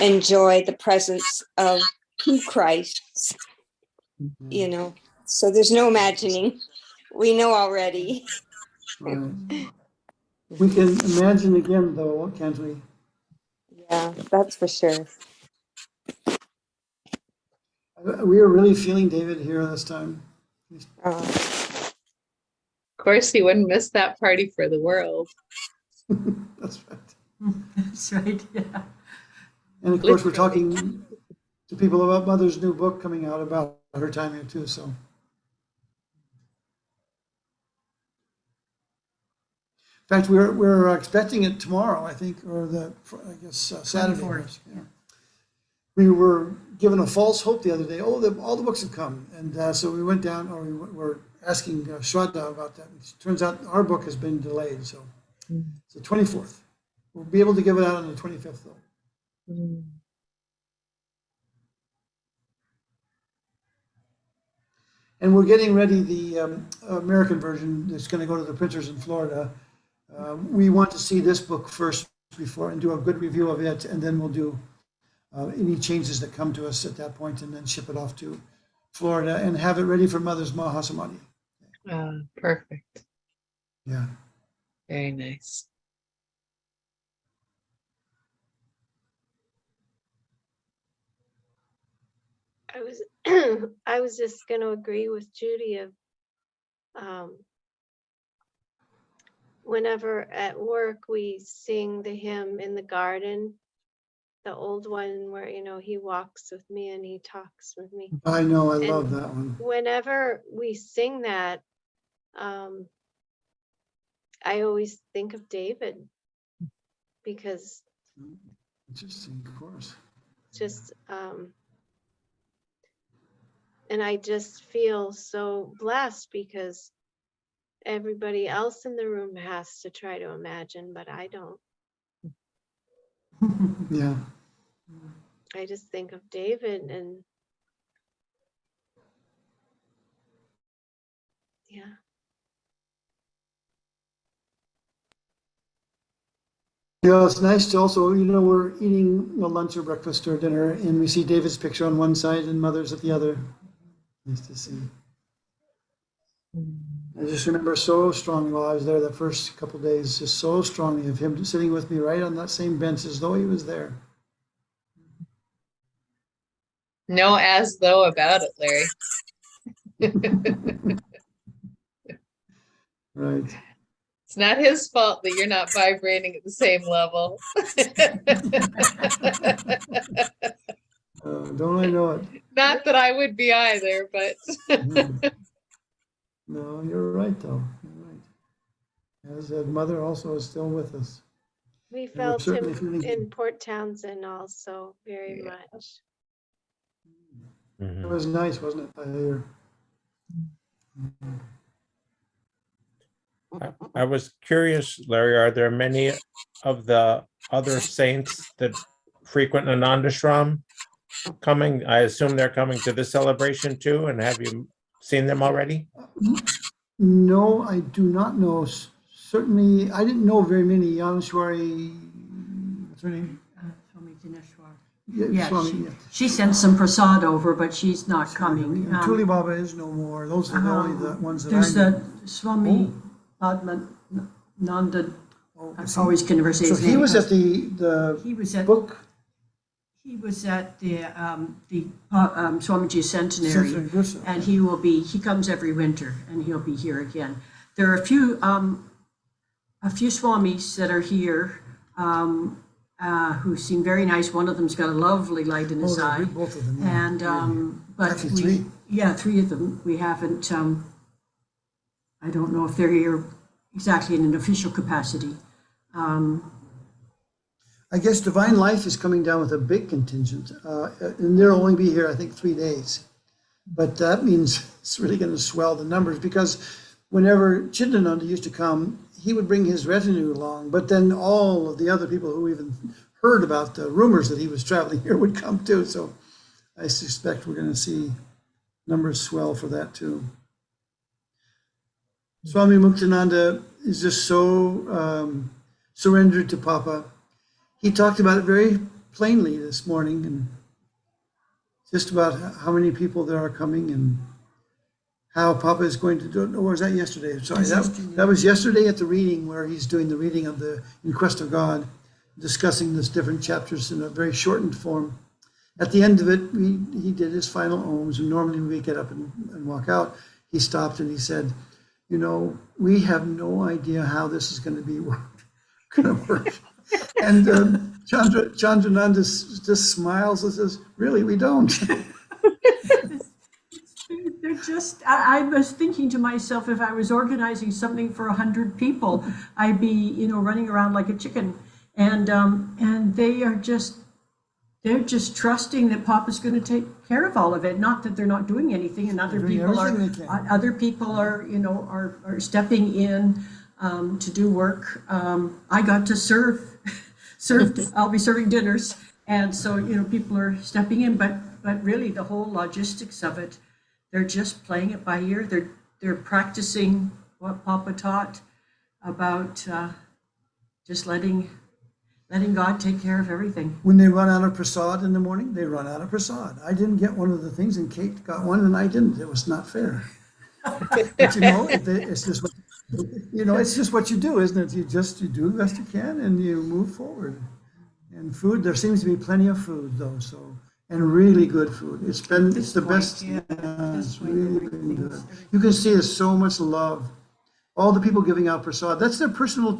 enjoy the presence of two Christs, you know, so there's no imagining. We know already. Right. We can imagine again, though, can't we? Yeah, that's for sure. We are really feeling David here this time. Of course, he wouldn't miss that party for the world. That's right. That's right, yeah. And of course, we're talking to people about Mother's new book coming out about her time here too. So, in fact, we're expecting it tomorrow, I think, or Saturday. 24th. Yeah. We were given a false hope the other day. Oh, all the books have come, and so we went down, or we were asking Shraddha about that. It turns out our book has been delayed, so it's the 24th. We'll be able to give it out on the 25th, though. And we're getting ready the American version that's going to go to the printers in Florida. We want to see this book first before and do a good review of it, and then we'll do any changes that come to us at that point, and then ship it off to Florida and have it ready for Mother's Mahasamadhi. Perfect. Yeah. Very nice. I was just going to agree with Judy of whenever at work we sing the hymn in the garden, the old one where, you know, he walks with me and he talks with me. I know, I love that one. Whenever we sing that, I always think of David, because Interesting, of course. just and I just feel so blessed because everybody else in the room has to try to imagine, but I don't. Yeah. I just think of David and yeah. It's nice to also, we're eating a lunch or breakfast or dinner, and we see David's picture on one side and Mother's at the other. Nice to see. I just remember so strongly while I was there the first couple of days, just so strongly of him sitting with me right on that same bench as though he was there. No as though about it, Larry. Right. It's not his fault that you're not vibrating at the same level. Don't I know it? Not that I would be either, but No, you're right, though. You're right. As that Mother also is still with us. We we're felt certainly him feeling in Port Townsend also very much. It was nice, wasn't it? I hear. I was curious, Larry, are there many of the other saints that frequent Anandashram coming? I assume they're coming to this celebration too, and have you seen them already? No, I do not know. Certainly, I didn't know very many. Yaneshwari, what's her name? Swami Dineshwar. Yeah, Swami, she, yeah. she sent some prasad over, but she's not coming. And Tuli Baba is no more. Those are the only the ones that I There's know. a Swami Padmananda. I is he- always can never say So his he name. was at the He was at book. He was at the Swamiji Centenary, Centenary, and he comes every winter, and he'll be here again. There are a few swamis that are here who seem very nice. One of them's got a lovely light in his they're eye, good, both of them. Yeah. and but Actually, three. Yeah, three of them. We haven't. I don't know if they're here exactly in an official capacity. I guess Divine Life is coming down with a big contingent, and they'll only be here, I think, 3 days. But that means it's really going to swell the numbers, because whenever Chidananda used to come, he would bring his retinue along, but then all of the other people who even heard about the rumors that he was traveling here would come too. So I suspect we're going to see numbers swell for that too. Swami Muktananda is just so surrendered to Papa. He talked about it very plainly this morning, and just about how many people there are coming and how Papa is going to do it. Or was that yesterday? Sorry, that was yesterday at the reading, where he's doing the reading of the In Quest of God, discussing this different chapters in a very shortened form. At the end of it, he did his final ohms, and normally we get up and walk out. He stopped and he said, we have no idea how this is going to work. And Chandrananda just smiles and says, really, we don't. They're just, I was thinking to myself, if I was organizing something for 100 people, I'd be, running around like a chicken. And they're just trusting that Papa's going to take care of all of it. Not that they're not doing anything, and other people are stepping in to do work. I got to serve. I'll be serving dinners, and so people are stepping in. But really, the whole logistics of it, they're just playing it by ear. They're practicing what Papa taught about just letting God take care of everything. When they run out of prasad in the morning, they run out of prasad. I didn't get one of the things, and Kate got one, and I didn't. It was not fair. But it's just what it's just what you do, isn't it? You do the best you can, and you move forward. And food, there seems to be plenty of food though, and really good food. It's the best. Yeah, it's really been good. You can see there's so much love. All the people giving out prasad, that's their personal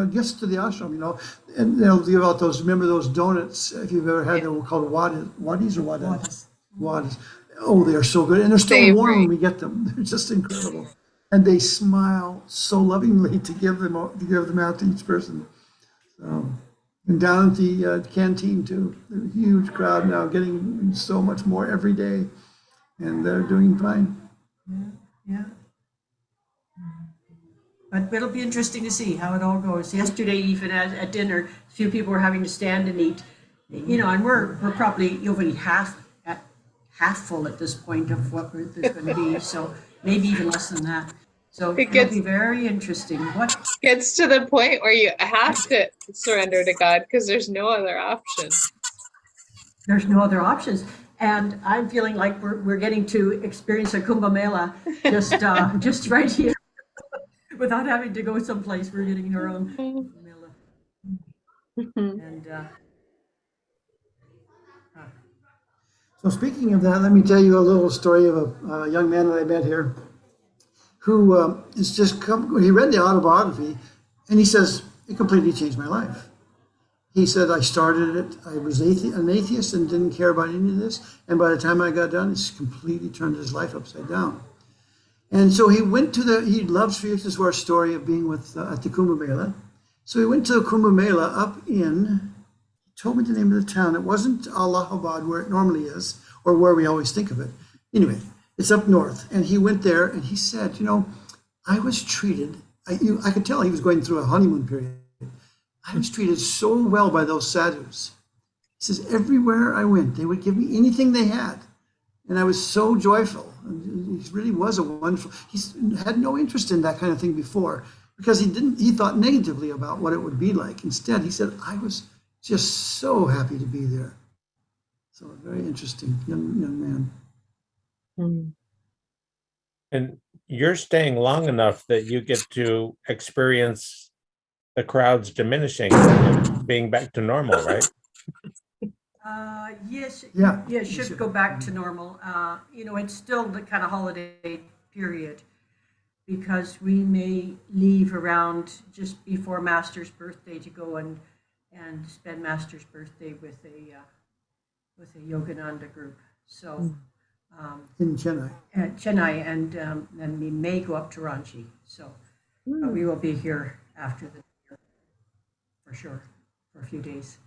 gifts to the ashram, and they'll give out those, remember those donuts, if you've ever had them, called wadis or wadas? Wadas. Oh, they are so good, and they're still warm when we get them. They're just incredible. And they smile so lovingly to give them out to each person. So, and down at the canteen too, there's a huge crowd now, getting so much more every day, and they're doing fine. Yeah. But it'll be interesting to see how it all goes. Yesterday, even at dinner, a few people were having to stand and eat, and we're probably only half full at this point of what there's going to be. So maybe even less than that. So it'll be very interesting. What gets to the point where you have to surrender to God because there's no other option. There's no other options. And I'm feeling like we're getting to experience a Kumbh Mela just right here without having to go someplace. We're getting our own Kumbh Mela. And So speaking of that, let me tell you a little story of a young man that I met here who is just he read the autobiography and he says, it completely changed my life. He said, I started it, I was an atheist and didn't care about any of this. And by the time I got done, it's completely turned his life upside down. And so he went to he loves for you to our story of being with at the Kumbh Mela. So he went to the Kumbh Mela up in, he told me the name of the town. It wasn't Allahabad where it normally is, or where we always think of it. Anyway, it's up north. And he went there and he said, I was treated, I could tell he was going through a honeymoon period. I was treated so well by those sadhus. He says, everywhere I went, they would give me anything they had. And I was so joyful. And he really was a wonderful, he had no interest in that kind of thing before because he thought negatively about what it would be like. Instead, he said, I was just so happy to be there. So a very interesting young man. Mm. And you're staying long enough that you get to experience the crowds diminishing and being back to normal, right? yes, Yeah. it should go back to normal. It's still the kind of holiday period because we may leave around just before Master's birthday to go and spend Master's birthday with a Yogananda group. So In Chennai. at Chennai, and we may go up to Ranchi. So but we will be here after the for sure for a few days.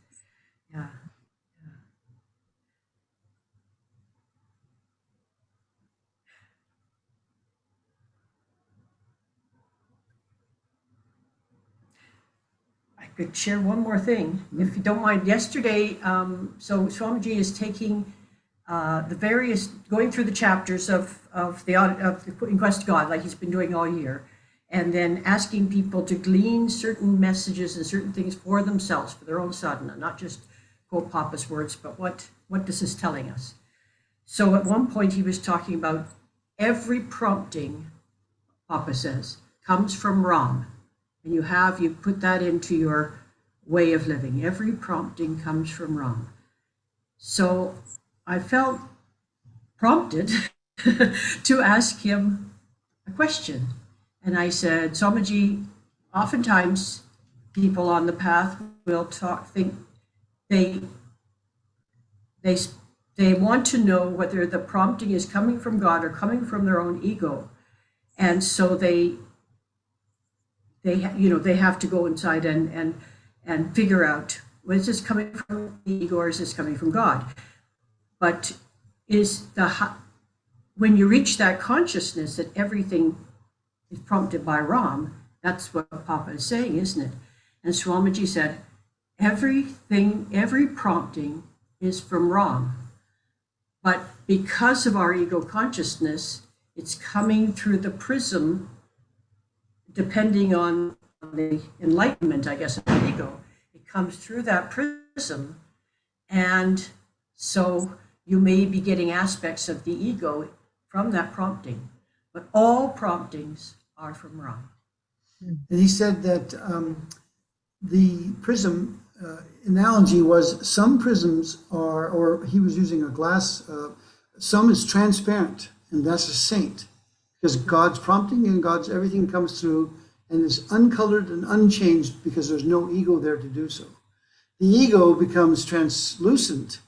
Yeah. I could share one more thing, if you don't mind. Yesterday, so Swamiji is taking going through the chapters of the In Quest to God, like he's been doing all year, and then asking people to glean certain messages and certain things for themselves, for their own sadhana, not just quote Papa's words, but what this is telling us. So at one point he was talking about every prompting, Papa says, comes from Ram. And you put that into your way of living. Every prompting comes from Ram. So I felt prompted to ask him a question. And I said, Swamiji, oftentimes people on the path will think they want to know whether the prompting is coming from God or coming from their own ego. And so they have to go inside and figure out, is this coming from the ego or is this coming from God? But when you reach that consciousness that everything is prompted by Ram, that's what Papa is saying, isn't it? And Swamiji said, every prompting is from Ram. But because of our ego consciousness, it's coming through the prism, depending on the enlightenment, I guess, of the ego. It comes through that prism. And so you may be getting aspects of the ego from that prompting. But all promptings are from Ram. And he said that the prism analogy was some prisms are, or he was using a glass, some is transparent, and that's a saint. Because God's prompting and God's everything comes through and is uncolored and unchanged because there's no ego there to do so. The ego becomes translucent.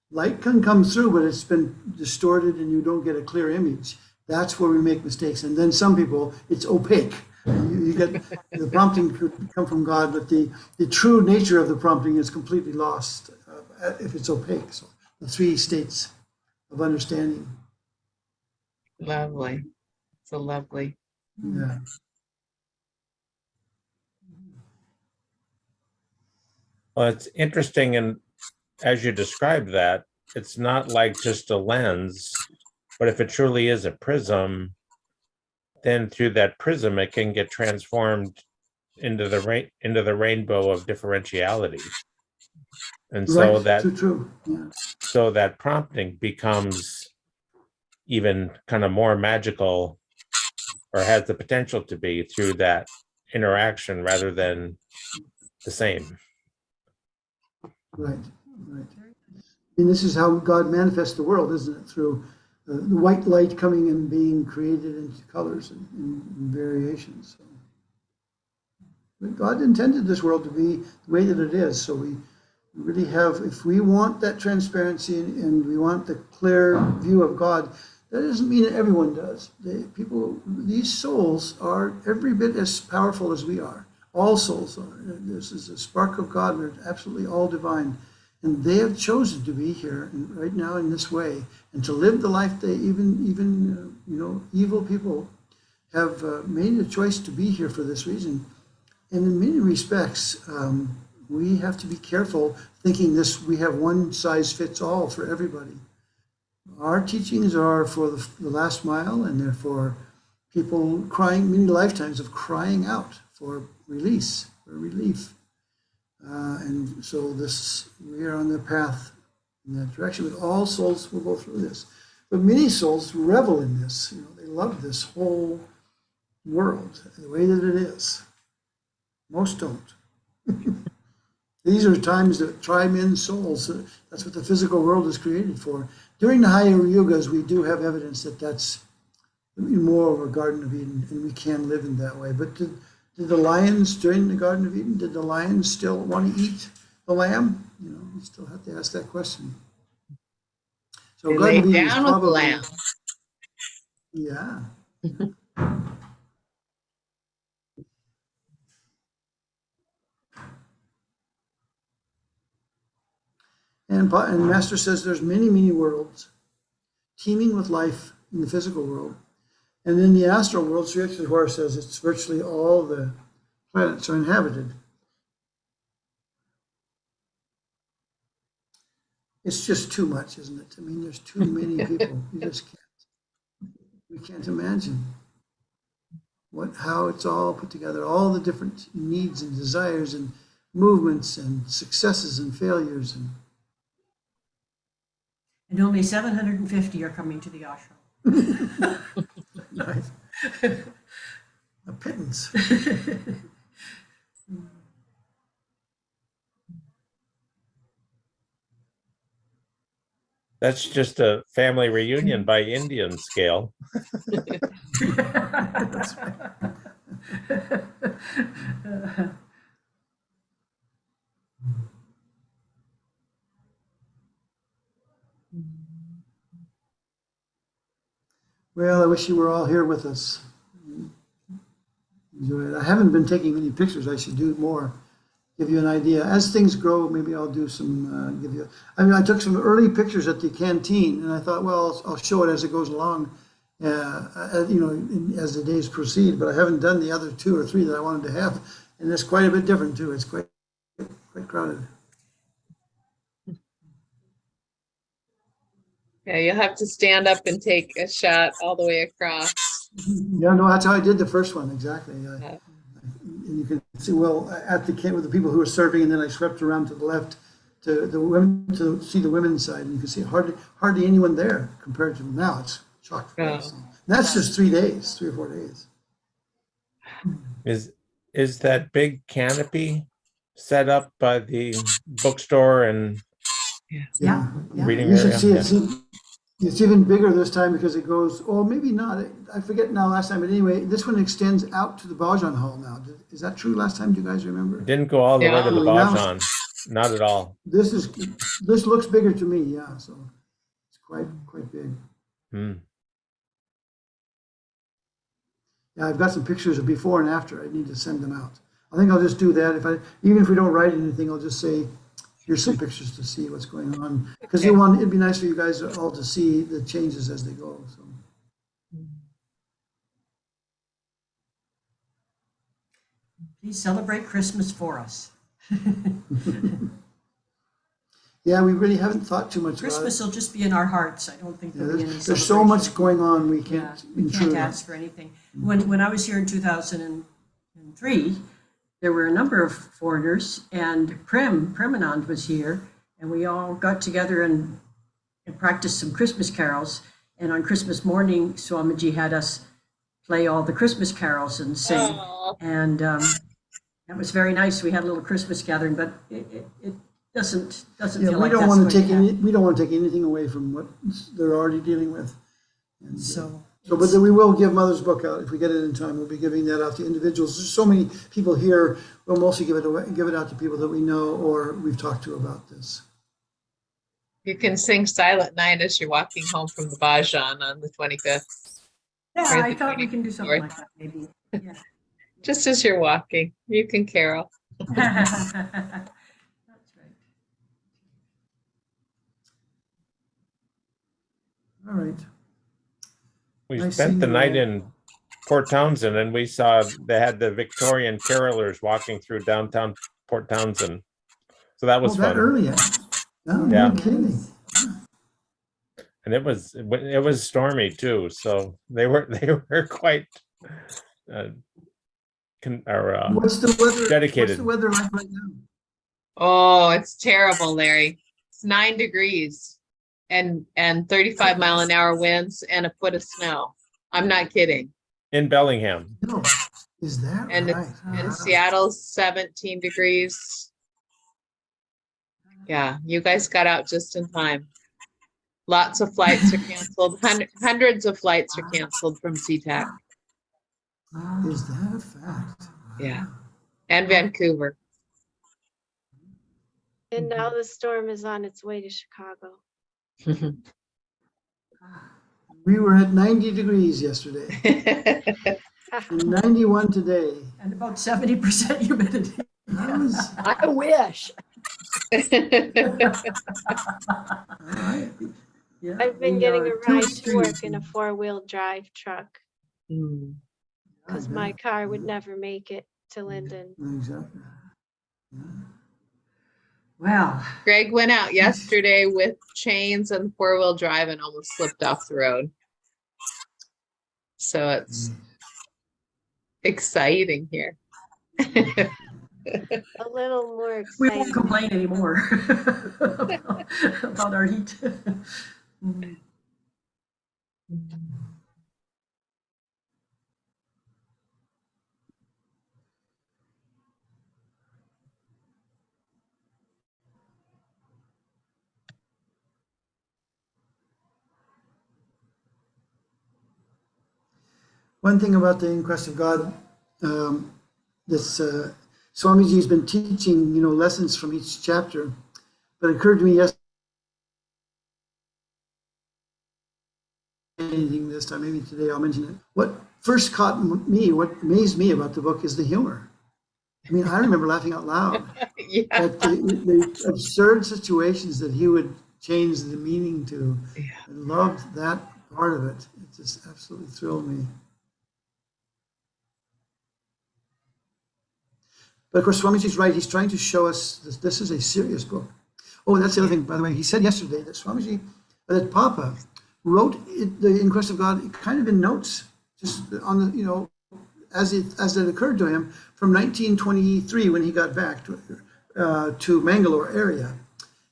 Light can come through, but it's been distorted and you don't get a clear image. That's where we make mistakes. And then some people, it's opaque. You get the prompting could come from God, but the true nature of the prompting is completely lost if it's opaque. So the three states of understanding. Lovely. So lovely. Yeah. Well, it's interesting, and as you describe that, it's not like just a lens, but if it truly is a prism, then through that prism, it can get transformed into the rainbow of differentiality. And so Right, that true. Yeah. so that prompting becomes even kind of more magical, or has the potential to be, through that interaction rather than the same. Right. And this is how God manifests the world, isn't it? Through the white light coming and being created into colors and variations. So, but God intended this world to be the way that it is. So we really have, if we want that transparency and we want the clear view of God, that doesn't mean that everyone does. These souls are every bit as powerful as we are. All souls are. This is a spark of God, and they're absolutely all divine. And they have chosen to be here right now in this way, and to live the life they evil people have made a choice to be here for this reason. And in many respects, we have to be careful thinking we have one size fits all for everybody. Our teachings are for the last mile, and they're for people crying, many lifetimes of crying out for release, for relief. And so we are on the path in that direction. But all souls will go through this. But many souls revel in this. They love this whole world the way that it is. Most don't. These are times that try men's souls. That's what the physical world is created for. During the higher yugas, we do have evidence that that's more of a Garden of Eden, and we can live in that way. But did the lions during the Garden of Eden, did the lions still want to eat the lamb? We still have to ask that question. So They Garden of laid Eden is down with the probably, lamb. yeah. And Master says there's many, many worlds teeming with life in the physical world. And in the astral world, Sri Yukteswar says it's virtually all the planets are inhabited. It's just too much, isn't it? I mean, there's too many people. We can't imagine how it's all put together, all the different needs and desires and movements and successes and failures. And only 750 are coming to the ashram. Nice. A pittance. That's just a family reunion by Indian scale. That's right. Well, I wish you were all here with us. Enjoy it. I haven't been taking many pictures. I should do more. Give you an idea. As things grow, maybe I'll do some, I took some early pictures at the canteen, and I thought, well, I'll show it as it goes along, as the days proceed, but I haven't done the other 2 or 3 that I wanted to have. And it's quite a bit different too. It's quite crowded. Yeah, you'll have to stand up and take a shot all the way across. Yeah, no, that's how I did the first one, exactly. And you can see, well, at the camp with the people who were serving, and then I swept around to the left to the women to see the women's side, and you can see hardly anyone there compared to now. It's chock full. Oh. So that's just 3 days, 3 or 4 days. Is that big canopy set up by the bookstore and Yeah. reading You should area? see it. It's even bigger this time because it goes, or maybe not. I forget now last time, but anyway, this one extends out to the Bhajan Hall now. Is that true last time? Do you guys remember? It didn't go all the way to the Yeah. Bhajan, not at all. This looks bigger to me, yeah. So it's quite big. Yeah, I've got some pictures of before and after. I need to send them out. I think I'll just do that. Even if we don't write anything, I'll just say, here's some pictures to see what's going on. Because it'd be nice for you guys all to see the changes as they go. So. Please celebrate Christmas for us. Yeah, we really haven't thought too much about Christmas it. will just be in our hearts. I don't think Yeah, there'll be any there's so much celebration. going on, we Yeah, can't we can't intrude. ask for anything. When I was here in 2003, there were a number of foreigners, and Premanand was here, and we all got together and practiced some Christmas carols. And on Christmas morning, Swamiji had us play all the Christmas carols and sing. Aw. And that was very nice. We had a little Christmas gathering, but it doesn't Yeah, feel we like don't that's want going to take happen. we don't want to take anything away from what they're already dealing with. And, So, but then we will give Mother's book out if we get it in time. We'll be giving that out to individuals. There's so many people here. We'll mostly give it out to people that we know or we've talked to about this. You can sing Silent Night as you're walking home from the Bhajan on the 25th, yeah, Or I the thought we can do something 24th. like that, maybe. Yeah. just as you're walking. You can carol. That's right. All right. We Nice spent seeing the you night all. in Port Townsend and we saw they had the Victorian carolers walking through downtown Port Townsend. So that was that fun. early, yeah. No, Yeah. no kidding. And it was stormy too. So they were quite What's the weather? dedicated. What's the weather like right now? Oh, it's terrible, Larry. It's 9 degrees and 35-mile-an-hour winds and a foot of snow. I'm not kidding. In Bellingham. No, is that And right? in Seattle's 17 degrees. Yeah, you guys got out just in time. Lots of flights are canceled. Hundreds of flights are canceled from SeaTac. Is that a fact? Yeah. And Vancouver. And now the storm is on its way to Chicago. We were at 90 degrees yesterday and 91 today. And about 70% humidity. That was I wish. all right. Yeah, I've been we getting are a two ride to extremes. work in a 4-wheel drive truck Hmm. because my car would never make it to Linden. Exactly. Well, Greg went out yesterday with chains and 4-wheel drive and almost slipped off the road. So it's exciting here. A little more we won't exciting. complain anymore about our heat. One thing about the Inquest of God, this Swamiji's been teaching, lessons from each chapter, but it occurred to me yesterday, anything this time, maybe today I'll mention it. What first caught me, what amazed me about the book is the humor. I mean, I remember laughing out loud Yeah. at the absurd situations that he would change the meaning to. Yeah. I loved that part of it. It just absolutely thrilled me. But of course, Swamiji's right. He's trying to show us this is a serious book. Oh, that's the other thing, by the way. He said yesterday that that Papa wrote the Inquest of God kind of in notes, just on the, as it occurred to him from 1923 when he got back to Mangalore area.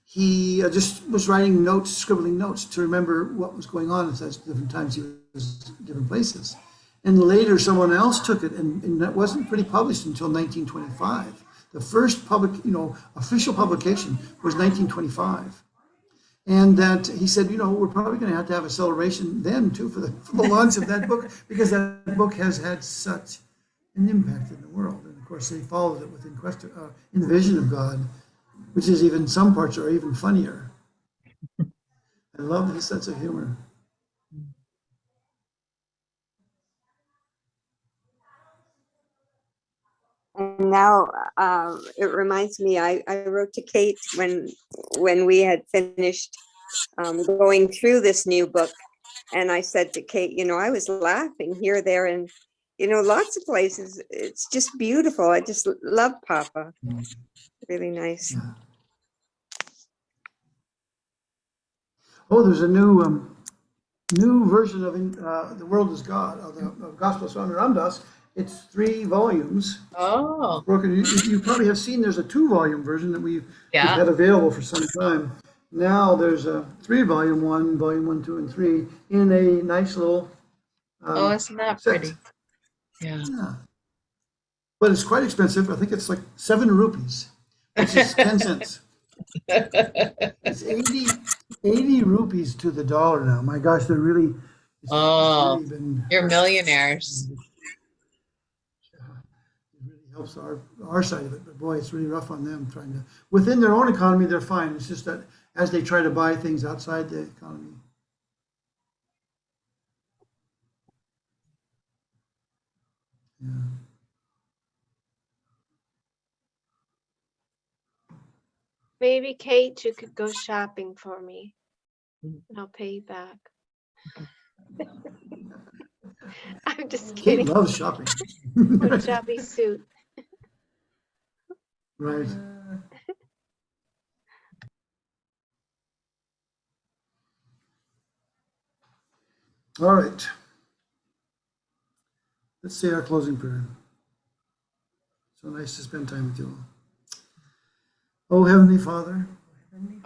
He just was writing notes, scribbling notes to remember what was going on at such different times. He was in different places. And later someone else took it, and that wasn't pretty published until 1925. The first official publication was 1925. And that he said, we're probably going to have a celebration then too for the launch of that book, because that book has had such an impact in the world. And of course, they followed it with In the Vision of God, which is even, some parts are even funnier. I love his sense of humor. And now it reminds me, I wrote to Cate when we had finished going through this new book. And I said to Cate, I was laughing here, there, and lots of places. It's just beautiful. I just love Papa. Really nice. Yeah. Oh, there's a new version of The World is God, of Gospel of Swami Ramdas. It's 3 volumes. Oh, Broken. You probably have seen there's a 2-volume version that we've yeah. had available for some time. Now there's a 3-volume one, volume 1, 2, and 3 in a nice little Oh, isn't that set. pretty? Yeah. Yeah. But it's quite expensive. I think it's like 7 rupees, which is 10 cents. It's 80 rupees to the dollar now. My gosh, they're really, it's Oh, really been, you're millionaires. it really helps our side of it. But boy, it's really rough on them trying to, within their own economy, they're fine. It's just that as they try to buy things outside the economy. Yeah. Maybe Kate, you could go shopping for me and I'll pay you back. I'm just Kate kidding. loves shopping. Punjabi suit. Right. All right. Let's say our closing prayer. So nice to spend time with you all. Oh, Heavenly Father,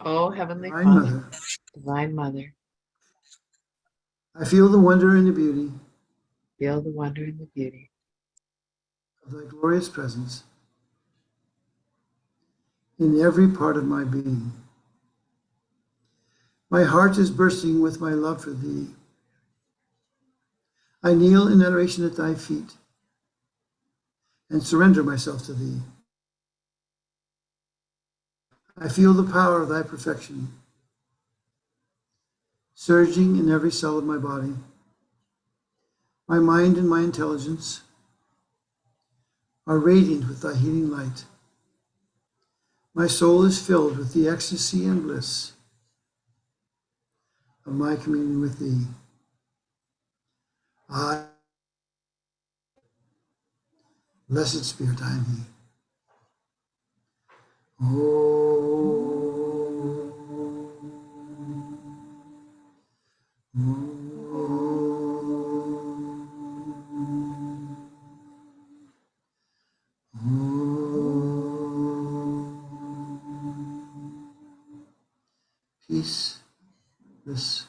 Oh, Heavenly Divine Father, Mother, Divine Mother, I feel the wonder and the beauty feel the wonder and the beauty of thy glorious presence in every part of my being. My heart is bursting with my love for thee. I kneel in adoration at thy feet and surrender myself to thee. I feel the power of thy perfection surging in every cell of my body. My mind and my intelligence are radiant with thy healing light. My soul is filled with the ecstasy and bliss of my communion with thee. I, Blessed Spirit, I am he. Peace, bliss,